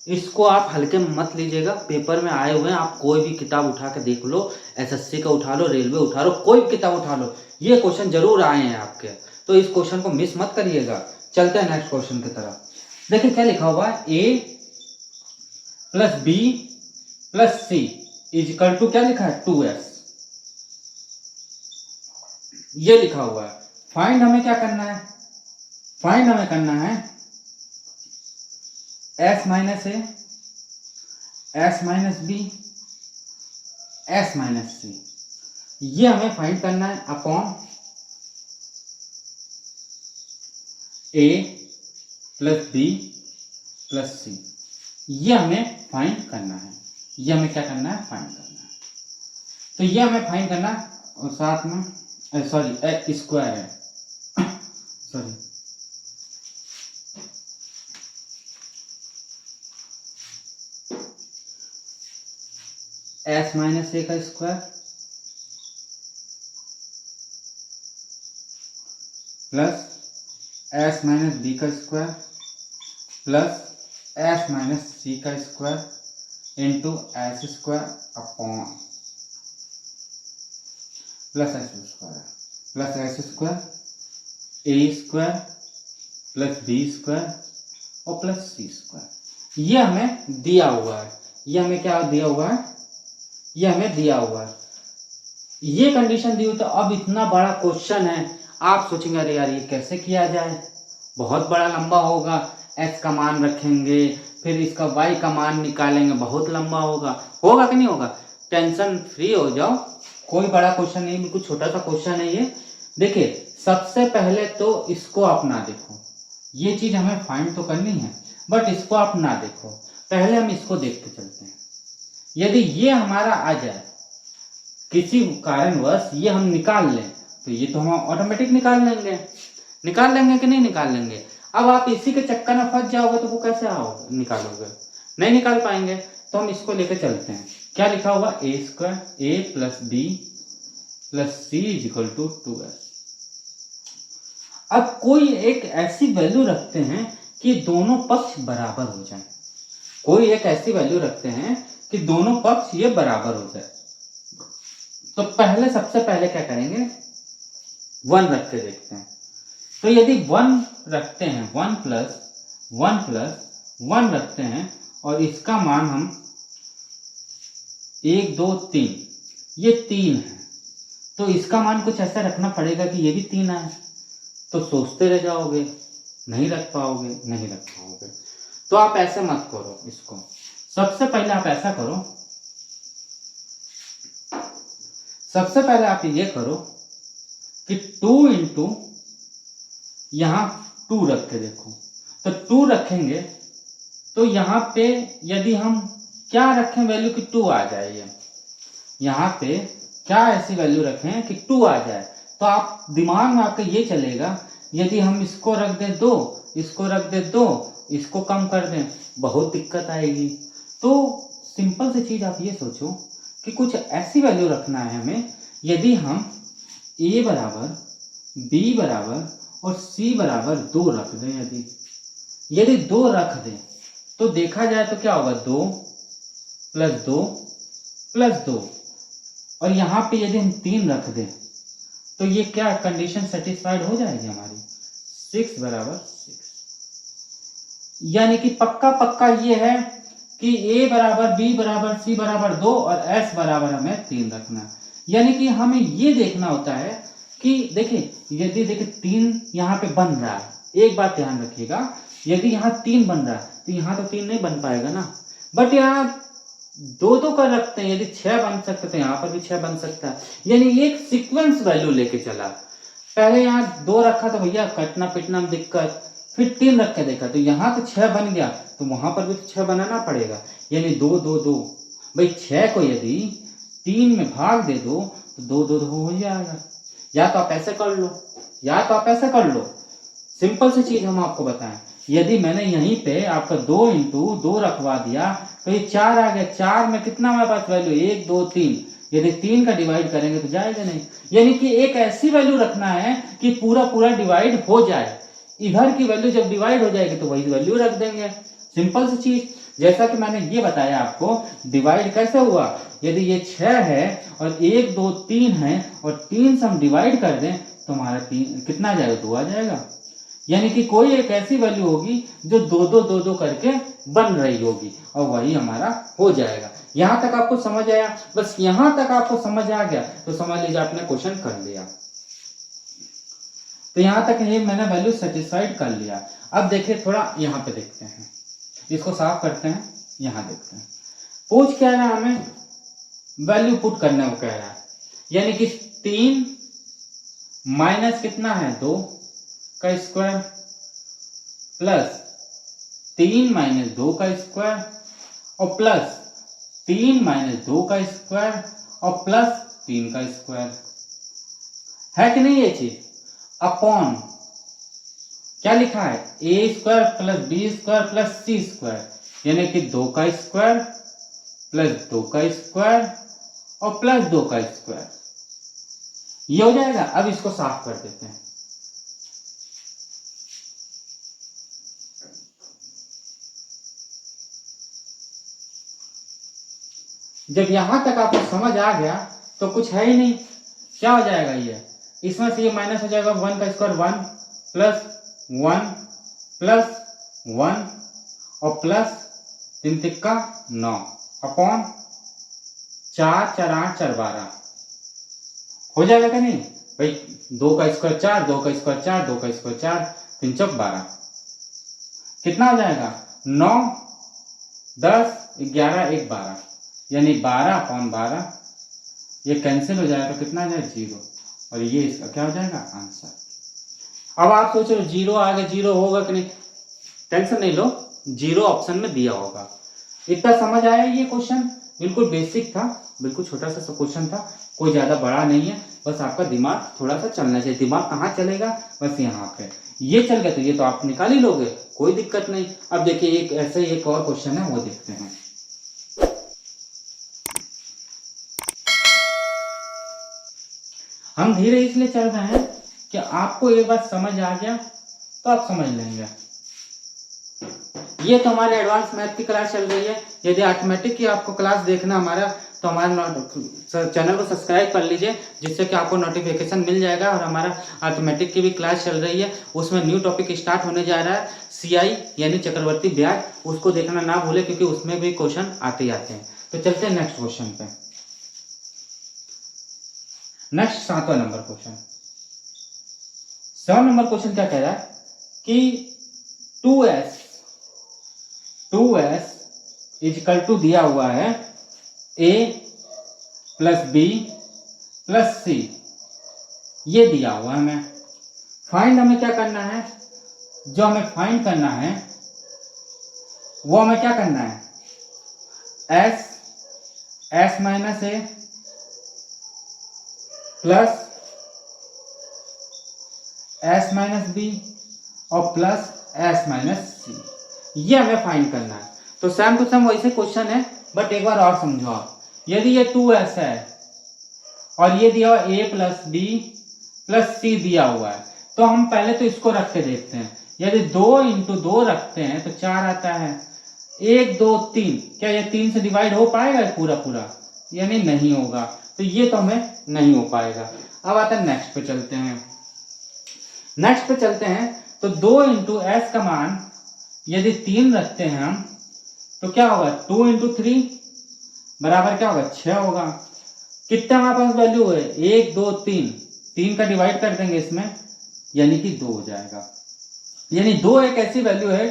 इसको आप हल्के में मत लीजिएगा। पेपर में आए हुए हैं, आप कोई भी किताब उठा के देख लो, एसएससी का उठा लो, रेलवे उठा लो, कोई भी किताब उठा लो, ये क्वेश्चन जरूर आए हैं आपके, तो इस क्वेश्चन को मिस मत करिएगा। चलते हैं नेक्स्ट क्वेश्चन की तरफ। देखिए क्या लिखा हुआ है, A plus B plus C is equal to क्या लिखा है 2s, ये लिखा हुआ है। फाइंड हमें क्या करना है, फाइंड हमें करना है s minus A, s minus B, s minus C, ये हमें फाइंड करना है upon a plus B plus C, ये हमें फाइंड करना है, ये हमें क्या करना है फाइंड करना है। तो ये हमें फाइंड करना है, और साथ में सॉरी स्क्वायर है सॉरी s माइनस ए का square plus s minus B का square plus s minus C का square into S square upon plus S square A square plus B square और प्लस सी स्क्वायर। ये हमें दिया हुआ है, ये हमें क्या दिया हुआ है, ये हमें दिया हुआ है, ये कंडीशन दी हुई। तो अब इतना बड़ा क्वेश्चन है, आप सोचेंगे अरे यार ये कैसे किया जाए, बहुत बड़ा लंबा होगा, x का मान रखेंगे फिर इसका y का मान निकालेंगे, बहुत लंबा होगा कि नहीं होगा। टेंशन फ्री हो जाओ, कोई बड़ा क्वेश्चन नहीं, बिल्कुल छोटा सा क्वेश्चन है ये। देखिए सबसे पहले तो इसको आप ना देखो, ये चीज हमें फाइंड तो करनी है, बट इसको आप ना देखो, पहले हम इसको देख के चलते हैं। यदि ये हमारा आ जाए किसी कारणवश, ये हम निकाल लें, तो ये तो हम ऑटोमेटिक निकाल लेंगे कि नहीं निकाल लेंगे। अब आप इसी के चक्कर में फंस जाओगे तो वो कैसे आओगे, निकालोगे, नहीं निकाल पाएंगे। तो हम इसको लेके चलते हैं, क्या लिखा हुआ, A square A plus B plus C is equal to 2s। अब कोई एक ऐसी वैल्यू रखते हैं कि दोनों पक्ष बराबर हो जाए, कोई एक ऐसी वैल्यू रखते हैं कि दोनों पक्ष ये बराबर हो जाए। तो पहले सबसे पहले क्या करेंगे, 1 रख के देखते हैं। तो यदि 1 रखते हैं, 1 प्लस 1 रखते हैं और इसका मान हम 1 2 3, ये 3 है, तो इसका मान कुछ ऐसा रखना पड़ेगा कि ये भी 3 है। तो सोचते रह जाओगे, नहीं रख पाओगे। तो आप ऐसे मत करो इसको, सबसे पहले आप ऐसा करो, सबसे पहले आप ये करो कि 2 इंटू यहां 2 रख के देखो। तो 2 रखेंगे तो यहां पे यदि हम क्या रखें वैल्यू कि 2 आ जाए, यहां पे क्या ऐसी वैल्यू रखें कि 2 आ जाए। तो आप दिमाग में आपके ये चलेगा, यदि हम इसको रख दें 2, इसको रख दें 2, इसको कम कर दें, बहुत दिक्कत आएगी। तो सिंपल सी चीज आप ये सोचो कि कुछ ऐसी वैल्यू रखना है हमें, यदि हम a बराबर b बराबर और c बराबर 2 रख दें, यदि 2 रख दें तो देखा जाए तो क्या होगा, 2 प्लस 2 प्लस 2, और यहाँ पे यदि हम 3 रख दें तो ये क्या कंडीशन सेटिस्फाइड हो जाएगी हमारी, 6 बराबर 6। यानी कि पक्का ये है कि a बराबर b बराबर c बराबर 2 और s बराबर हमें 3 रखना है। यानी कि हमें ये देखना होता है कि देखिए यदि 3 यहाँ पे बन रहा है, एक बात ध्यान रखिएगा, यदि यहाँ 3 बन रहा है तो यहाँ तो 3 नहीं बन पाएगा ना, बट यहाँ 2 का रखते हैं, यदि 6 बन सकते तो यहाँ पर भी 6 बन सकता है। यानी एक सीक्वेंस वैल्यू लेके चला, पहले यहाँ 2 रखा तो भैया कटना पिटना में दिक्कत, फिर 3 रख के देखा तो यहाँ तो 6 बन गया, तो वहां पर भी 6 बनाना पड़ेगा। यानी 2 2 2, भाई 6 को यदि 3 में भाग दे दो तो 2 2 2 हो जाएगा। या तो आप ऐसे कर लो, सिंपल सी चीज हम आपको बताएं, यदि मैंने यहीं पे आपका 2 इंटू 2 रखवा दिया तो ये 4 आ गया, 4 में कितना हमारे पास वैल्यू, 1 2 3, यदि 3 का डिवाइड करेंगे तो जाएगा नहीं। यानी कि एक ऐसी वैल्यू रखना है कि पूरा डिवाइड हो जाए, इधर की वैल्यू जब डिवाइड हो जाएगी तो वही वैल्यू रख देंगे, सिंपल सी चीज। जैसा कि मैंने ये बताया आपको डिवाइड कैसे हुआ, यदि ये 6 है और 1 2 3 है और 3 से हम डिवाइड कर दें तो हमारा 3 कितना आ जाएगा, 2 आ जाएगा। यानी कि कोई एक ऐसी वैल्यू होगी जो 2 2 2 2 करके बन रही होगी और वही हमारा हो जाएगा। यहां तक आपको समझ आया, बस यहां तक आपको समझ आ गया तो समझ लीजिए आपने क्वेश्चन कर लिया। तो यहां तक ये मैंने वैल्यू सेटिस्फाइड कर लिया। अब देखिए थोड़ा यहाँ पे देखते हैं, इसको साफ करते हैं, यहां देखते हैं पूछ क्या रहा है हमें, वैल्यू पुट करने को कह रहा है। यानी कि 3 माइनस कितना है 2 का स्क्वायर प्लस 3 माइनस 2 का स्क्वायर और प्लस 3 माइनस 2 का स्क्वायर और प्लस 3 का स्क्वायर, है कि नहीं ये चीज, अपॉन क्या लिखा है, A square plus B square plus C square, यानी कि 2 का स्क्वायर प्लस 2 का स्क्वायर और प्लस 2 का स्क्वायर, ये हो जाएगा। अब इसको साफ कर देते हैं, जब यहां तक आपको समझ आ गया तो कुछ है ही नहीं, क्या हो जाएगा ये, इसमें से ये माइनस हो जाएगा, 1 का स्क्वायर 1 प्लस 1 प्लस 1 और प्लस 3 तिक्का 9 अपॉन 4 4 8 4 12 हो जाएगा क्या नहीं भाई? 2 का स्क्वायर 4, 2 का स्क्वायर 4, 2 का स्क्वायर 4, 3 चौक 12 कितना हो जाएगा? 9 10 11 1 12 यानी 12 अपॉन 12 ये कैंसिल हो जाएगा तो कितना आ जाएगा? 0 और ये इसका क्या हो जाएगा? आंसर। अब आप सोच रहे हो 0 आगे 0 होगा कि नहीं? टेंशन नहीं लो, 0 ऑप्शन में दिया होगा। इतना समझ आया? ये क्वेश्चन बिल्कुल बेसिक था, बिल्कुल छोटा सा क्वेश्चन था, कोई ज्यादा बड़ा नहीं है। बस आपका दिमाग थोड़ा सा चलना चाहिए। दिमाग कहाँ चलेगा? बस यहाँ पे। ये चल गया तो ये तो आप निकाल ही लोगे, कोई दिक्कत नहीं। अब देखिए एक ऐसे ही एक और क्वेश्चन है, वो देखते हैं। हम धीरे इसलिए चल रहे हैं कि आपको एक बात समझ आ गया तो आप समझ लेंगे। ये तो हमारे एडवांस मैथ की क्लास चल रही है। यदि अर्थमेटिक की आपको क्लास देखना हमारा, तो हमारे चैनल को सब्सक्राइब कर लीजिए, जिससे कि आपको नोटिफिकेशन मिल जाएगा। और हमारा अर्थमेटिक की भी क्लास चल रही है, उसमें न्यू टॉपिक स्टार्ट होने जा रहा है, CI यानी चक्रवर्ती ब्याज। उसको देखना ना भूले, क्योंकि उसमें भी क्वेश्चन आते ही आते हैं। तो चलते हैं नेक्स्ट क्वेश्चन पे। नेक्स्ट 7वां नंबर क्वेश्चन। 7 नंबर क्वेश्चन क्या कह रहा है कि 2s इजिकल टू दिया हुआ है a plus B plus C, ये दिया हुआ है हमें। फाइंड हमें क्या करना है? जो हमें फाइंड करना है वो हमें क्या करना है? s minus a plus s minus B और प्लस s माइनस सी, ये हमें फाइंड करना है। तो सेम टू सेम वैसे क्वेश्चन है, बट एक बार और समझो आप। यदि ये 2s है और ये दिया हुआ a प्लस बी प्लस सी दिया हुआ है, तो हम पहले तो इसको रख के देखते हैं। यदि 2 इंटू 2 रखते हैं तो 4 आता है। 1 2 3, क्या ये 3 से डिवाइड हो पाएगा पूरा पूरा? यानी नहीं होगा, तो ये तो हमें नहीं हो पाएगा। अब आता है नेक्स्ट पे चलते हैं। नेक्स्ट पे चलते हैं तो 2 इंटू एस का मान यदि 3 रखते हैं हम, तो क्या होगा? 2 इंटू 3 बराबर क्या होगा? 6 होगा। कितना हमारे पास वैल्यू है? 1 2 3, 3 का डिवाइड कर देंगे इसमें, यानी कि 2 हो जाएगा। यानी 2 एक ऐसी वैल्यू है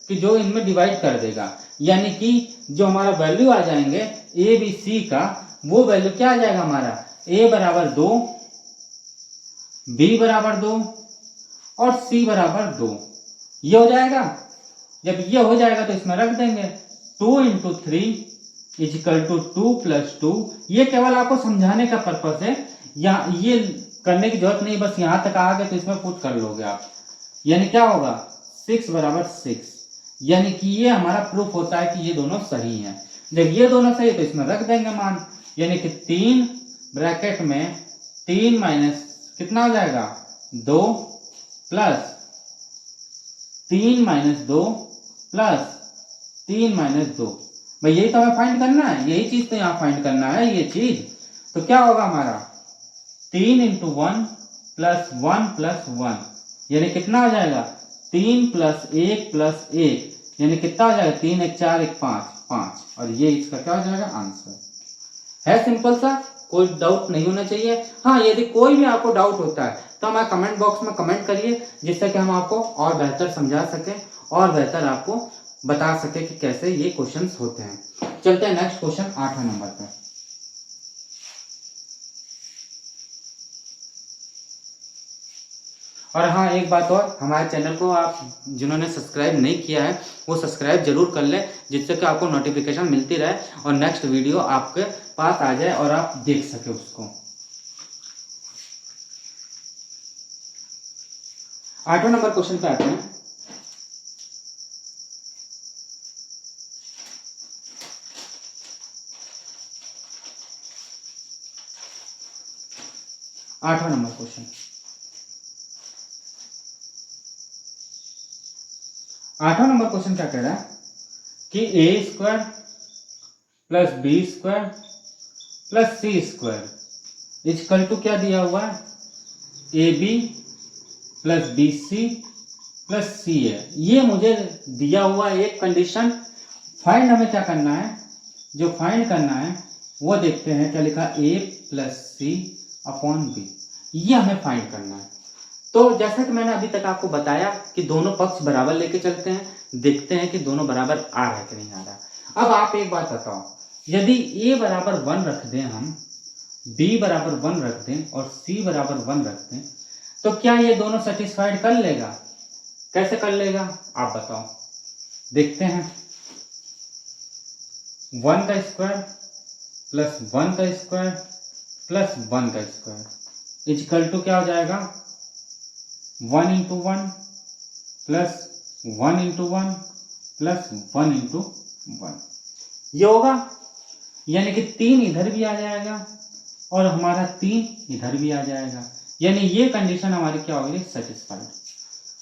कि जो इनमें डिवाइड कर देगा। यानी कि जो हमारा वैल्यू आ जाएंगे ए बी सी का, वो वैल्यू क्या आ जाएगा हमारा? a बराबर 2, b बराबर 2 और c बराबर 2, ये हो जाएगा। जब ये हो जाएगा तो इसमें रख देंगे 2 इंटू 3 इजिकल टू 2 प्लस 2। ये केवल आपको समझाने का पर्पस है, यहाँ ये करने की जरूरत नहीं, बस यहां तक आ गए तो इसमें पुट कर लोगे आप। यानी क्या होगा? 6 बराबर 6, यानी कि ये हमारा प्रूफ होता है कि ये दोनों सही हैं। जब ये दोनों सही है तो इसमें रख देंगे मान, यानी कि 3 ब्रैकेट में 3 माइनस कितना हो जाएगा? 2 प्लस 3 माइनस 2 प्लस 3 माइनस 2। भाई यही तो हमें फाइंड करना है, यही चीज तो यहाँ फाइंड करना है ये चीज। तो क्या होगा हमारा? 3 इंटू 1 प्लस 1 प्लस 1, यानी कितना हो जाएगा? 3 प्लस 1 प्लस 1, यानी कितना हो जाएगा? 3 1 4 1 5 5, और ये इसका क्या हो जाएगा? आंसर है। सिंपल सा, कोई डाउट नहीं होना चाहिए। हाँ, यदि कोई भी आपको डाउट होता है तो हमारे कमेंट बॉक्स में कमेंट करिए, जिससे कि हम आपको और बेहतर समझा सकें और बेहतर आपको बता सके कि कैसे ये क्वेश्चंस होते हैं। चलते हैं नेक्स्ट क्वेश्चन 8वां नंबर पे। और हाँ, एक बात और, हमारे चैनल को आप जिन्होंने सब्सक्राइब नहीं किया है वो सब्सक्राइब जरूर कर ले, जिससे कि आपको नोटिफिकेशन मिलती रहे और नेक्स्ट वीडियो आपके पास आ जाए और आप देख सके उसको। 8वां नंबर क्वेश्चन पे आते हैं। आठवां नंबर क्वेश्चन। 8वां नंबर क्वेश्चन क्या कह रहा है कि A square plus B square plus C square is equal to क्या दिया हुआ है? A B plus B C plus C है। ये मुझे दिया हुआ एक कंडीशन। फाइंड हमें क्या करना है, जो फाइंड करना है वो देखते हैं क्या लिखा, ए प्लस सी अपॉन बी, ये हमें फाइंड करना है। तो जैसा कि मैंने अभी तक आपको बताया कि दोनों पक्ष बराबर लेके चलते हैं, देखते हैं कि दोनों बराबर आ रहा है कि नहीं आ रहा। अब आप एक बात बताओ, यदि a बराबर 1 रख दें हम, b बराबर 1 रख दें और c बराबर 1 रख दें, तो क्या ये दोनों सेटिस्फाइड कर लेगा? कैसे कर लेगा आप बताओ, देखते हैं। 1 का स्क्वायर प्लस 1 का स्क्वायर प्लस 1 का स्क्वायर इक्वल टू क्या हो जाएगा, 1 into 1 plus 1 into 1 plus 1 into 1, ये होगा। यानी कि 3 इधर भी आ जाएगा और हमारा 3 इधर भी आ जाएगा, यानी ये कंडीशन हमारी क्या हो गई, सेटिस्फाइड।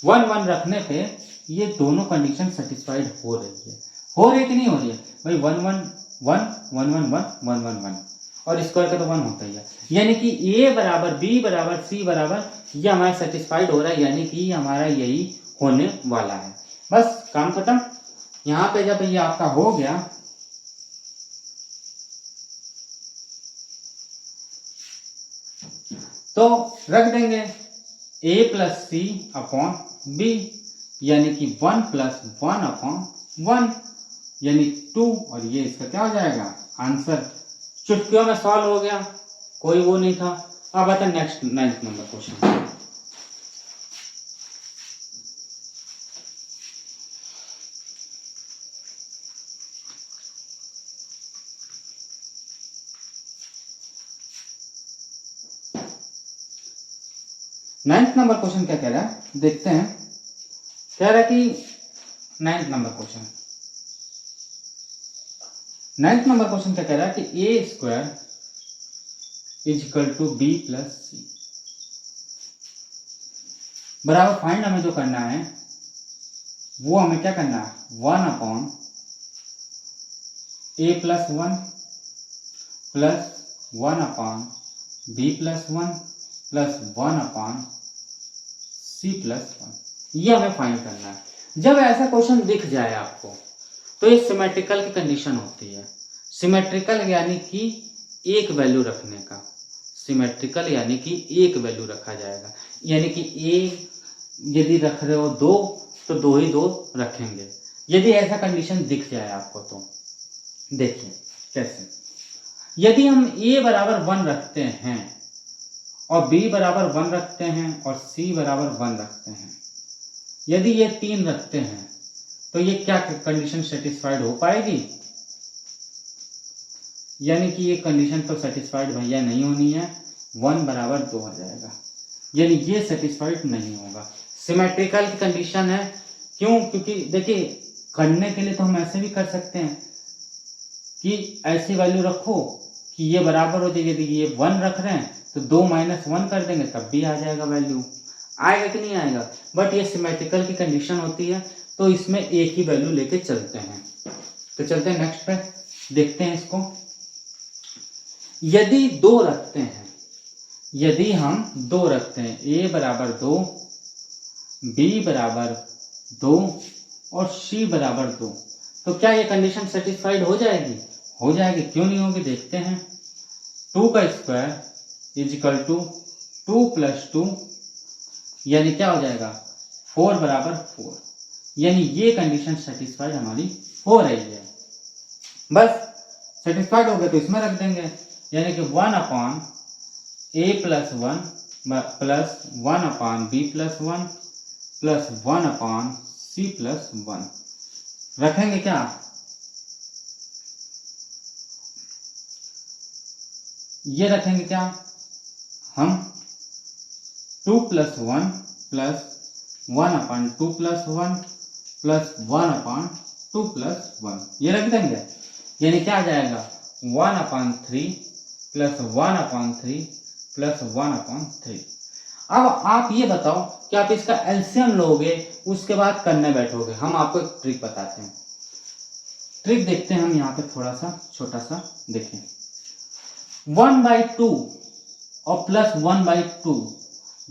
1 1 रखने पे ये दोनों कंडीशन सेटिस्फाइड हो रही है। हो रही कि नहीं हो रही है भाई, 1 1 1 1 1 1 1 1 1 और स्क्वायर का तो 1 होता ही है। यानी कि a बराबर b बराबर c बराबर ये हमारा सेटिस्फाइड हो रहा है, यानी कि हमारा यही होने वाला है। बस काम खत्म। यहाँ पे जब ये आपका हो गया तो रख देंगे a plus C upon B, यानी कि 1 प्लस 1 अपॉन 1 यानी 2, और ये इसका क्या हो जाएगा, आंसर। चुटकियों में सॉल्व हो गया, कोई वो नहीं था। अब आता है next 9th number question. Ninth number question क्या कह रहा है, देखते हैं। कह रहा है कि 9th नंबर क्वेश्चन क्या कह रहा है कि A square is equal to B plus C बराबर, फाइंड हमें जो करना है वो हमें क्या करना है, 1 upon A plus 1 plus 1 upon B plus 1 plus 1 upon C plus 1, ये हमें फाइंड करना है। जब ऐसा क्वेश्चन दिख जाए आपको तो ये सिमेट्रिकल की कंडीशन होती है। सिमेट्रिकल यानी कि एक वैल्यू रखने का, सिमेट्रिकल यानी कि एक वैल्यू रखा जाएगा, यानी कि ए यदि रख रहे हो 2 तो 2 ही 2 रखेंगे। यदि ऐसा कंडीशन दिख जाए आपको तो देखिए कैसे। यदि हम a बराबर 1 रखते हैं और b बराबर 1 रखते हैं और c बराबर 1 रखते हैं, यदि ये 3 रखते हैं तो ये क्या कंडीशन सेटिस्फाइड हो पाएगी, यानी कि ये कंडीशन तो सेटिस्फाइड भैया नहीं होनी है, 1 बराबर 2 आ जाएगा, यानी ये सेटिस्फाइड नहीं होगा। सिमेट्रिकल की कंडीशन है, क्यों, क्योंकि देखिए करने के लिए तो हम ऐसे भी कर सकते हैं कि ऐसी वैल्यू रखो कि ये बराबर हो जाए। यदि ये 1 रख रहे हैं तो 2 माइनस 1 कर देंगे तब भी आ जाएगा, वैल्यू आएगा कि नहीं आएगा। बट ये सिमेट्रिकल की कंडीशन होती है तो इसमें एक ही वैल्यू लेके चलते हैं। तो चलते हैं नेक्स्ट पे, देखते हैं इसको। यदि 2 रखते हैं, यदि हम 2 रखते हैं, a बराबर 2 b बराबर 2 और c बराबर 2, तो क्या ये कंडीशन सेटिस्फाइड हो जाएगी? हो जाएगी, क्यों नहीं होगी, देखते हैं। 2 का square is equal to 2 plus 2 यानी क्या हो जाएगा, 4 बराबर 4, यानी ये कंडीशन सेटिस्फाइड हमारी हो रही है। बस सेटिस्फाइड हो गए तो इसमें रख देंगे, यानी कि 1 upon A plus 1 plus 1 upon B plus 1 plus 1 upon C plus 1 रखेंगे क्या, ये रखेंगे क्या हम, 2 plus 1 plus 1 upon 2 plus 1 plus 1 upon 2 plus 1, ये रख देंगे, यानी क्या आ जाएगा 1 upon 3 plus 1 upon 3 plus 1 upon 3। अब आप ये बताओ कि आप इसका एलसीएम लोगे उसके बाद करने बैठोगे। हम आपको एक ट्रिक बताते हैं, ट्रिक देखते हैं हम यहाँ पे थोड़ा सा छोटा सा देखें। 1/2 और प्लस 1/2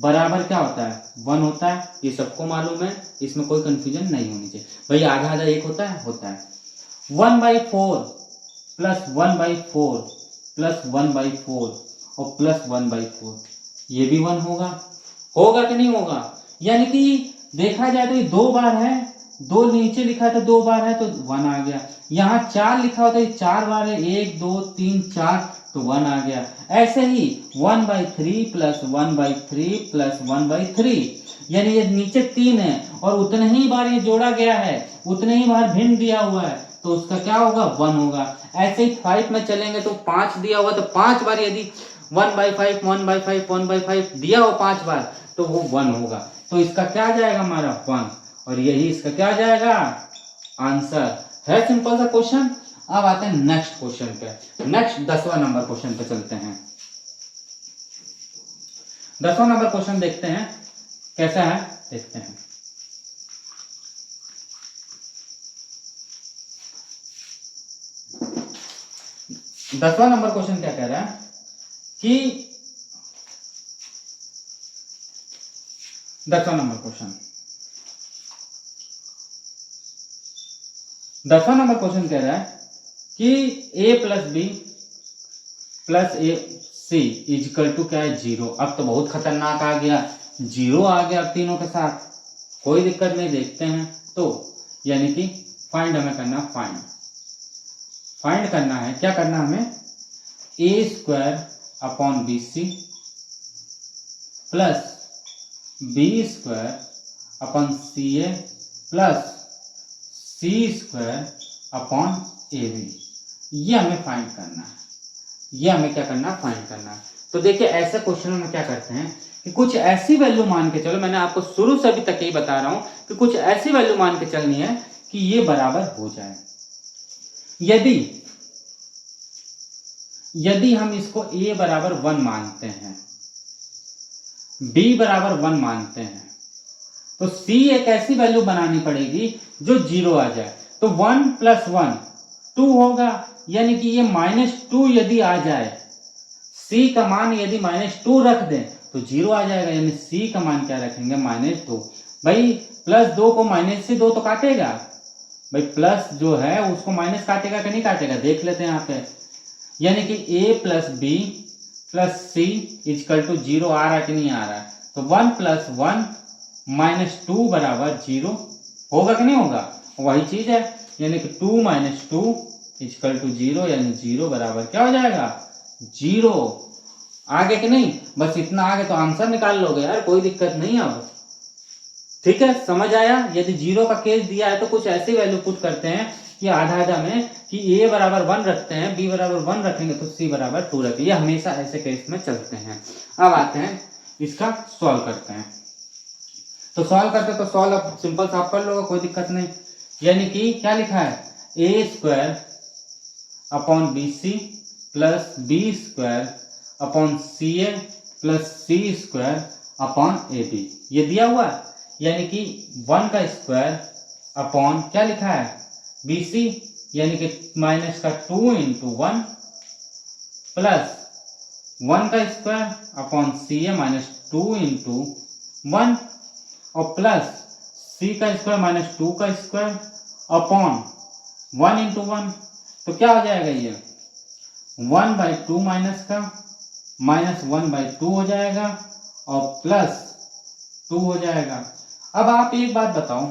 बराबर क्या होता है 1 होता है, ये सबको मालूम है, इसमें कोई कंफ्यूजन नहीं होनी चाहिए। भाई आधा आधा एक होता है 1/4 प्लस 1/4 प्लस 1/4 और प्लस 1/4, ये भी 1 होगा कि नहीं होगा? यानी कि देखा जाए तो ये 2 बार है, 2 नीचे लिखा है तो 2 बार है तो 1 आ गया। यहाँ 4 लिखा होता है 4 बार है, 1 2 3 4 तो 1 आ गया। ऐसे ही 1/3 प्लस 1/3 प्लस 1/3, यानी ये नीचे 3 है और उतने ही बार ये जोड़ा गया है, उतने ही बार भिन्न दिया हुआ है, तो उसका क्या होगा 1 होगा। ऐसे ही 5 में चलेंगे तो 5 दिया हुआ तो 5 बार यदि 1/5 1/5 1/5 दिया हो 5 बार तो वो 1 होगा। तो इसका क्या जाएगा हमारा 1, और यही इसका क्या जाएगा आंसर है। सिंपल सा क्वेश्चन। अब आते हैं नेक्स्ट क्वेश्चन पे। नेक्स्ट 10वां नंबर क्वेश्चन पे चलते हैं। 10वां नंबर क्वेश्चन देखते हैं कैसा है, देखते हैं। दसवां नंबर क्वेश्चन क्या कह रहा है कि 10वां नंबर क्वेश्चन कह रहा है कि a plus B plus A C is equal to क्या है 0। अब तो बहुत खतरनाक आ गया, 0 आ गया अब तीनों के साथ, कोई दिक्कत नहीं, देखते हैं। तो यानी कि फाइंड हमें करना, फाइंड करना है, क्या करना हमें a² upon BC plus B² upon CA plus C² upon AB, ये हमें फाइंड करना है। ये हमें क्या करना, फाइंड करना है। तो देखिए ऐसे क्वेश्चन में क्या करते हैं कि कुछ ऐसी वैल्यू मान के चलो, मैंने आपको शुरू से अभी तक यही बता रहा हूं कि कुछ ऐसी वैल्यू मान के चलनी है कि ये बराबर हो जाए। यदि हम इसको a बराबर 1 मानते हैं, b बराबर 1 मानते हैं, तो c एक ऐसी वैल्यू बनानी पड़ेगी जो 0 आ जाए। तो 1 प्लस 1 2 होगा, यानी कि ये -2 यदि आ जाए, c का मान यदि -2 रख दें तो 0 आ जाएगा, यानी c का मान क्या रखेंगे -2। भाई +2 को माइनस से 2 तो काटेगा, भाई प्लस जो है उसको माइनस काटेगा कि नहीं काटेगा, देख लेते हैं यहाँ पे। यानी कि a plus B plus C is equal to 0 आ रहा है कि नहीं आ रहा है? तो 1 प्लस 1 -2 बराबर 0 होगा कि नहीं होगा? वही चीज है, यानी कि 2 - 2 इजकल टू 0, यानी 0 बराबर क्या हो जाएगा 0। आगे कि नहीं? बस इतना आगे तो आंसर निकाल लोगे यार, कोई दिक्कत नहीं। अब ठीक है, समझ आया? यदि 0 का केस दिया है तो कुछ ऐसी वैल्यू पुट करते हैं कि आधा आधा में, कि a बराबर 1 रखते हैं, b बराबर 1 रखेंगे तो c बराबर 2 रखेंगे। ये हमेशा ऐसे केस में चलते हैं। अब आते हैं इसका सॉल्व करते हैं। तो सॉल्व करते तो सॉल्व अब सिंपल सा आप कर लोगे, कोई दिक्कत नहीं। यानी कि क्या लिखा है a² upon BC plus B² upon CA plus C² upon AB, ये दिया हुआ है। यानी कि 1 का स्क्वायर अपॉन क्या लिखा है BC, यानी कि -2 × 1 प्लस 1 का स्क्वायर अपॉन CA -2 × 1 और प्लस C का स्क्वायर -2 का स्क्वायर अपॉन 1 × 1, तो क्या हो जाएगा ये 1/2 माइनस का -1/2 हो जाएगा और प्लस 2 हो जाएगा। अब आप एक बात बताओ,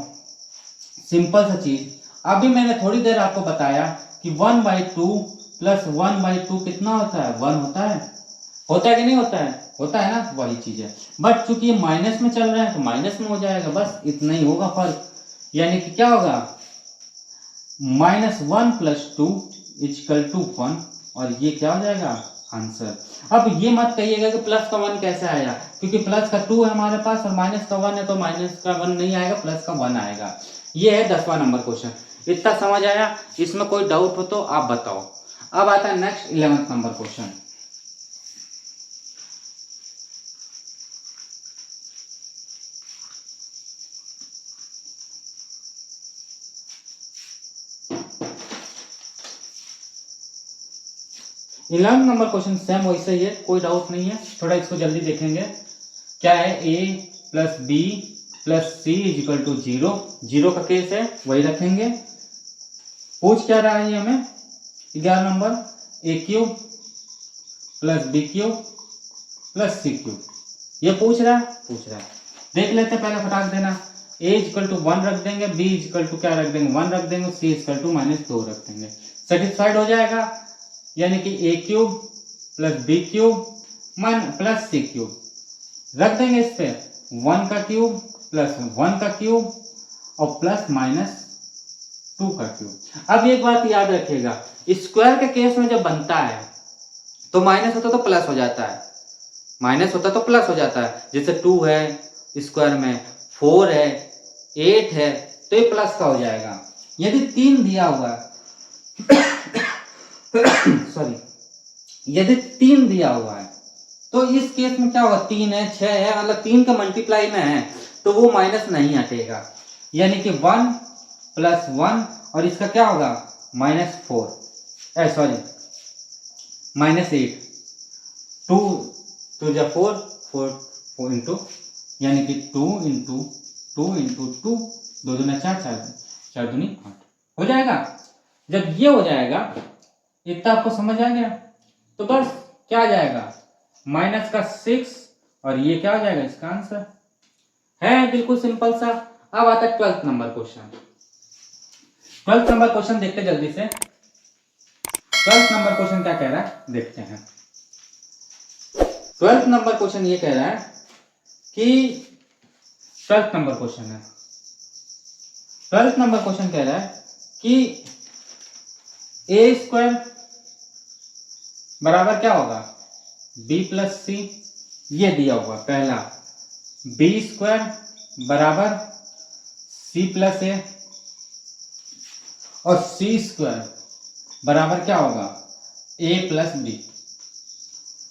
सिंपल सा चीज, अभी मैंने थोड़ी देर आपको बताया कि 1/2 प्लस 1/2 कितना होता है 1 होता है कि नहीं होता है? होता है ना, वही चीज है। बट चूंकि ये माइनस में चल रहा है तो माइनस में हो जाएगा, बस इतना ही होगा फर्क। यानी कि क्या होगा -1 + 2 = 1, और ये क्या हो जाएगा आंसर। अब ये मत कहिएगा कि प्लस का 1 कैसे आया, क्योंकि प्लस का 2 है हमारे पास और माइनस का 1 है, तो माइनस का 1 नहीं आएगा, प्लस का 1 आएगा। ये है 10वां नंबर क्वेश्चन। इतना समझ आया? इसमें कोई डाउट हो तो आप बताओ। अब आता है नेक्स्ट 11वां number question. Number question same वैसे ही है, कोई डाउट नहीं है। थोड़ा इसको जल्दी देखेंगे। क्या है, a plus B plus C is equal to 0, 0 का केस है वही रखेंगे। पूछ क्या रहा है हमें, 11 number, A cube plus B cube plus C cube, ये पूछ रहा है। देख लेते हैं, पहले फटाक देना। a इक्वल टू 1 रख देंगे, b इक्वल टू क्या रख देंगे, 1 रख देंगे, c इक्वल टू -2 रख देंगे। सेटिस्फाइड हो जाएगा, यानी कि a cube plus B cube plus C cube रख देंगे इस पे 1 का क्यूब प्लस 1 का क्यूब और प्लस -2 का क्यूब। अब एक बात याद रखिएगा, स्क्वायर के केस में जब बनता है तो माइनस होता तो प्लस हो जाता है, माइनस होता तो प्लस हो जाता है। जैसे 2 है स्क्वायर में, 4 है, 8 है, तो ये प्लस का हो जाएगा। यदि 3 दिया हुआ है सॉरी, यदि 3 दिया हुआ है तो इस केस में क्या होगा, 3 है, 6 है, मतलब 3 का मल्टीप्लाई में है तो वो माइनस नहीं हटेगा, यानी कि 1 प्लस 1 और इसका क्या होगा -4, सॉरी -8, 2 2 जा 4, 4 इंटू, यानी कि 2 इंटू 2 इंटू 2, 2 दूना 4, 4 दूनी 8 हो जाएगा। जब ये हो जाएगा, इतना आपको समझ आ गया, तो बस क्या आ जाएगा, माइनस का 6 और ये क्या हो जाएगा, इसका आंसर है। बिल्कुल सिंपल सा। अब आता है 12th number question. 12th number question देखते जल्दी से। 12th नंबर क्वेश्चन क्या कह रहा है देखते हैं। 12th नंबर क्वेश्चन ये कह रहा है कि 12th नंबर क्वेश्चन है, 12th नंबर क्वेश्चन कह रहा है कि ए स्क्वायर बराबर क्या होगा, बी प्लस सी, ये दिया हुआ पहला, बी स्क्वायर बराबर सी प्लस ए और सी स्क्वायर बराबर क्या होगा, ए प्लस बी,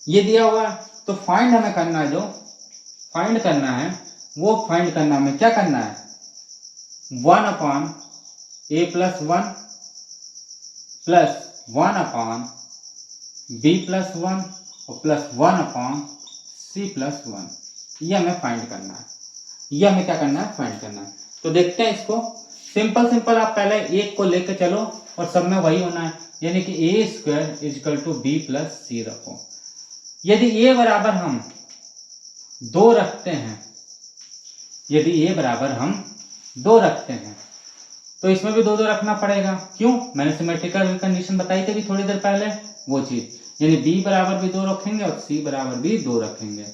ये दिया हुआ है। तो फाइंड हमें करना है, जो फाइंड करना है वो फाइंड करना हमें क्या करना है, 1 upon A plus 1 plus 1 upon B plus 1 और प्लस 1 अपॉन सी प्लस 1, ये हमें फाइंड करना है, ये हमें क्या करना है, फाइंड करना है। तो देखते हैं इसको, सिंपल आप पहले एक को लेकर चलो और सब में वही होना है, यानी कि A square is equal to B plus C रखो। यदि ए बराबर हम 2 रखते हैं, यदि ए बराबर हम 2 रखते हैं तो इसमें भी 2 2 रखना पड़ेगा। क्यों, मैंने सिमेट्रिकल कंडीशन बताई थी थोड़ी देर पहले, वो चीज, यानी बी बराबर भी 2 रखेंगे और सी बराबर भी 2 रखेंगे।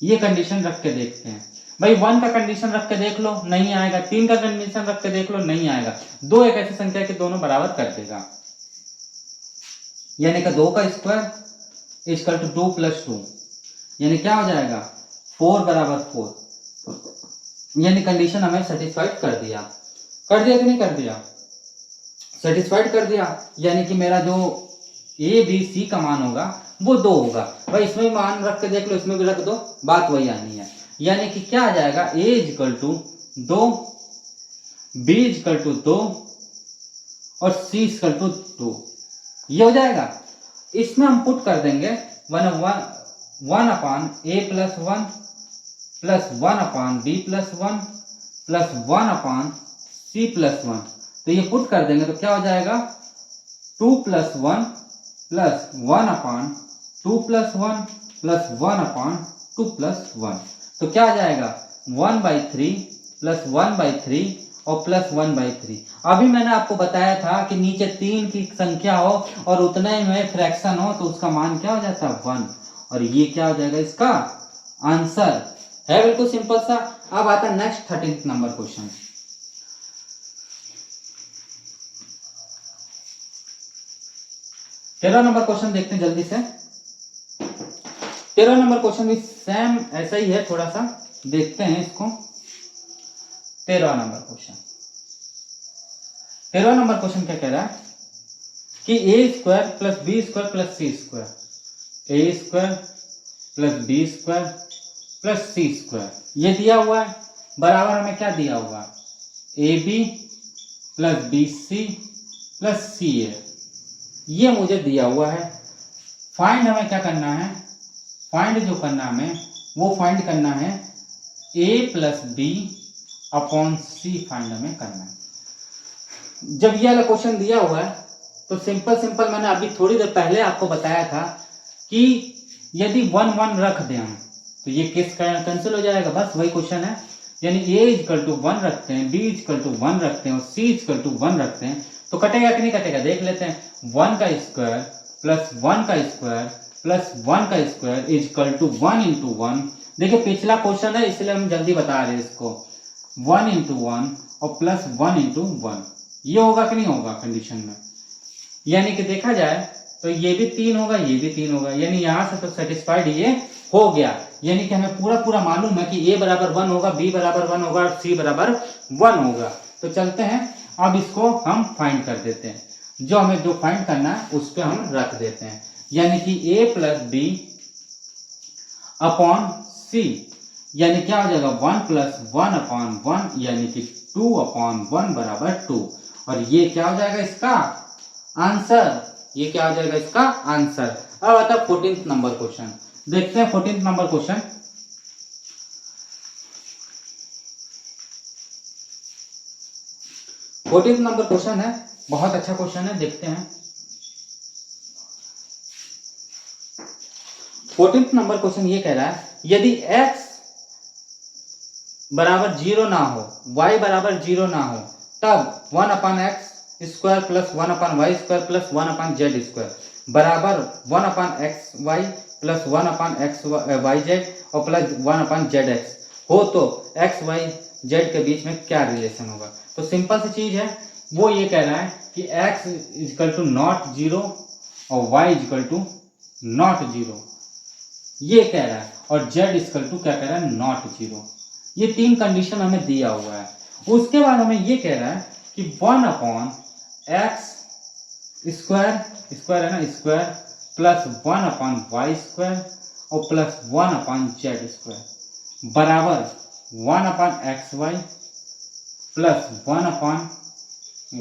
ये कंडीशन रख के देखते हैं। भाई 1 का कंडीशन रख के देख लो, नहीं आएगा। 3 का कंडीशन रख के देख लो, नहीं आएगा। 2 एक ऐसी संख्या के दोनों बराबर कर देगा, यानी कि 2 का स्क्वायर इक्वल टू 2 प्लस 2, यानी क्या हो जाएगा, 4 बराबर 4, यानी कंडीशन हमें सेटिस्फाइड कर दिया कि नहीं कर दिया, सेटिस्फाइड कर दिया। यानी कि मेरा जो ए बी सी का मान होगा वो 2 होगा। भाई इसमें भी मान रख के देख लो, इसमें भी रख दो, बात वही आनी है। यानी कि क्या आ जाएगा, A equal to 2, B equal to 2 और सी इक्वल टू 2, ये हो जाएगा। इसमें हम पुट कर देंगे 1 upon A plus 1 plus 1 upon B plus 1 plus 1 upon C plus 1, तो ये पुट कर देंगे तो क्या हो जाएगा, 2 plus 1 plus 1 upon 2 plus 1 plus 1 upon 2 plus 1, तो क्या आ जाएगा 1/3 प्लस 1/3 और प्लस 1/3। अभी मैंने आपको बताया था कि नीचे 3 की संख्या हो और उतने में फ्रैक्शन हो तो उसका मान क्या हो जाता है, 1, और ये क्या हो जाएगा, इसका आंसर है। बिल्कुल सिंपल सा। अब आता है next 13th number question. 13 number question देखते हैं जल्दी से। 13 नंबर क्वेश्चन भी सेम ऐसा ही है, थोड़ा सा देखते हैं इसको। 13 नंबर क्वेश्चन क्या कह रहा है कि A square plus B square plus C square, A square plus B square plus C square, ये दिया हुआ है। बराबर हमें क्या दिया हुआ, A B plus B C plus C A, ये मुझे दिया हुआ है। फाइंड हमें क्या करना है, फाइंड जो करना हमें वो फाइंड करना है, a plus B upon C find हमें करना है। जब ये वाला क्वेश्चन दिया हुआ है तो सिंपल मैंने अभी थोड़ी देर पहले आपको बताया था कि यदि 1 1 रख दें हम तो ये केस कैंसिल हो जाएगा, बस वही क्वेश्चन है। यानी a इक्वल टू 1 रखते हैं, b इक्वल टू 1 रखते हैं और c इक्वल टू 1 रखते हैं तो कटेगा कि नहीं कटेगा देख लेते हैं। 1 का स्क्वायर प्लस 1 का स्क्वायर प्लस 1 का स्क्वायर इक्वल टू 1 इंटू 1। देखिए पिछला क्वेश्चन है इसलिए हम जल्दी बता रहे हैं इसको। 1 इंटू 1 और प्लस 1 इंटू 1, ये होगा कि नहीं होगा कंडीशन में। यानी कि देखा जाए तो ये भी 3 होगा, ये भी 3 होगा, यानी यहां से तो सेटिस्फाइड ये हो गया। यानी कि हमें पूरा मालूम है कि a बराबर 1 होगा, b बराबर 1 होगा और c बराबर 1 होगा। तो चलते हैं अब इसको हम फाइंड कर देते हैं, जो हमें जो फाइंड करना है उस पर हम रख देते हैं। यानी कि a प्लस बी अपॉन सी, यानी क्या हो जाएगा 1 प्लस 1 अपॉन 1 यानी कि 2 अपॉन 1 बराबर 2। और ये क्या हो जाएगा इसका आंसर, ये क्या हो जाएगा इसका आंसर। अब आता है 14th नंबर क्वेश्चन, देखते हैं 14th number question. Fourteen number question है, बहुत अच्छा क्वेश्चन है, देखते हैं। 14th नंबर क्वेश्चन ये कह रहा है यदि x बराबर 0 ना हो, y बराबर 0 ना हो, तब 1 अपान x square plus 1 upon y square plus 1 upon Z square बराबर 1 अपान एक्स वाई प्लस 1 अपान एक्स वाई जेड और प्लस 1 अपान जेड एक्स हो तो एक्स वाई जेड के बीच में क्या रिलेशन होगा। तो सिंपल सी चीज है, वो ये कह रहा है कि x इक्वल टू नॉट 0 और y इक्वल टू नॉट 0, ये कह रहा है, और z इक्वल टू क्या कह रहा है नॉट 0। ये 3 कंडीशन हमें दिया हुआ है। उसके बाद हमें ये कह रहा है कि 1 अपॉन एक्स स्क्वायर, स्क्वायर है ना square, plus 1 upon Y square और प्लस 1 अपॉन जेड स्क्वायर बराबर 1 upon X Y plus 1 upon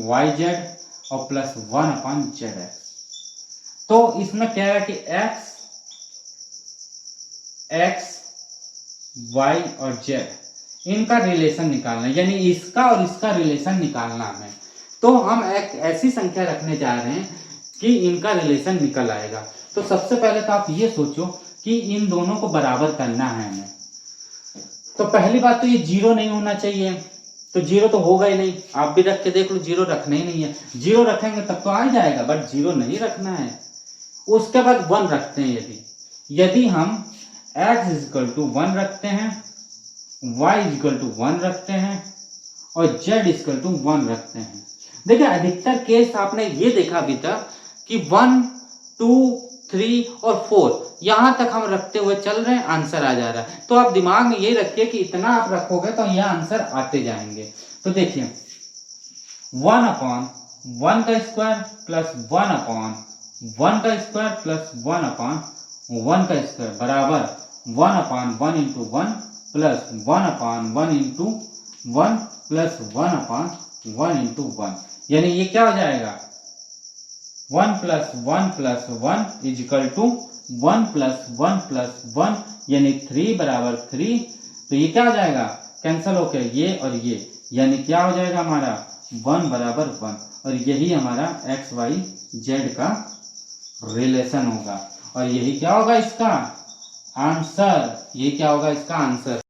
Y Z और प्लस 1 अपॉन जेड एक्स। तो इसमें क्या है कि एक्स वाई और जेड इनका रिलेशन निकालना है, यानी इसका और इसका रिलेशन निकालना हमें। तो हम एक ऐसी संख्या रखने जा रहे हैं कि इनका रिलेशन निकल आएगा। तो सबसे पहले तो आप ये सोचो कि इन दोनों को बराबर करना है हमें। तो पहली बात तो ये 0 नहीं होना चाहिए, तो 0 तो होगा ही नहीं। आप भी रख के देख लो, 0 रखना ही नहीं है। 0 रखेंगे तब तो आ ही जाएगा, बट 0 नहीं रखना है। उसके बाद 1 रखते हैं। यदि हम x इक्वल टू 1 रखते हैं, y इक्वल टू 1 रखते हैं और z इक्वल टू 1 रखते हैं। देखिए अधिकतर केस आपने ये देखा अभी तक कि 1 2 3 और 4 यहां तक हम रखते हुए चल रहे हैं, आंसर आ जा रहा है। तो आप दिमाग में ये रखिए कि इतना आप रखोगे तो यह आंसर आते जाएंगे। तो देखिए 1 अपॉन 1 का स्क्वायर प्लस 1 अपॉन 1 का स्क्वायर प्लस 1 अपॉन 1 का स्क्वायर बराबर 1 upon 1 into 1 plus 1 upon 1 into 1 plus 1 upon 1 into 1। यानी ये क्या हो जाएगा 1 plus 1 plus 1 is equal to 1 plus 1 plus 1 यानी 3 बराबर 3। तो ये क्या हो जाएगा कैंसिल होकर ये और ये, यानी क्या हो जाएगा हमारा 1 बराबर 1। और यही हमारा एक्स वाई जेड का रिलेशन होगा और यही क्या होगा इसका आंसर। ये क्या होगा इसका आंसर।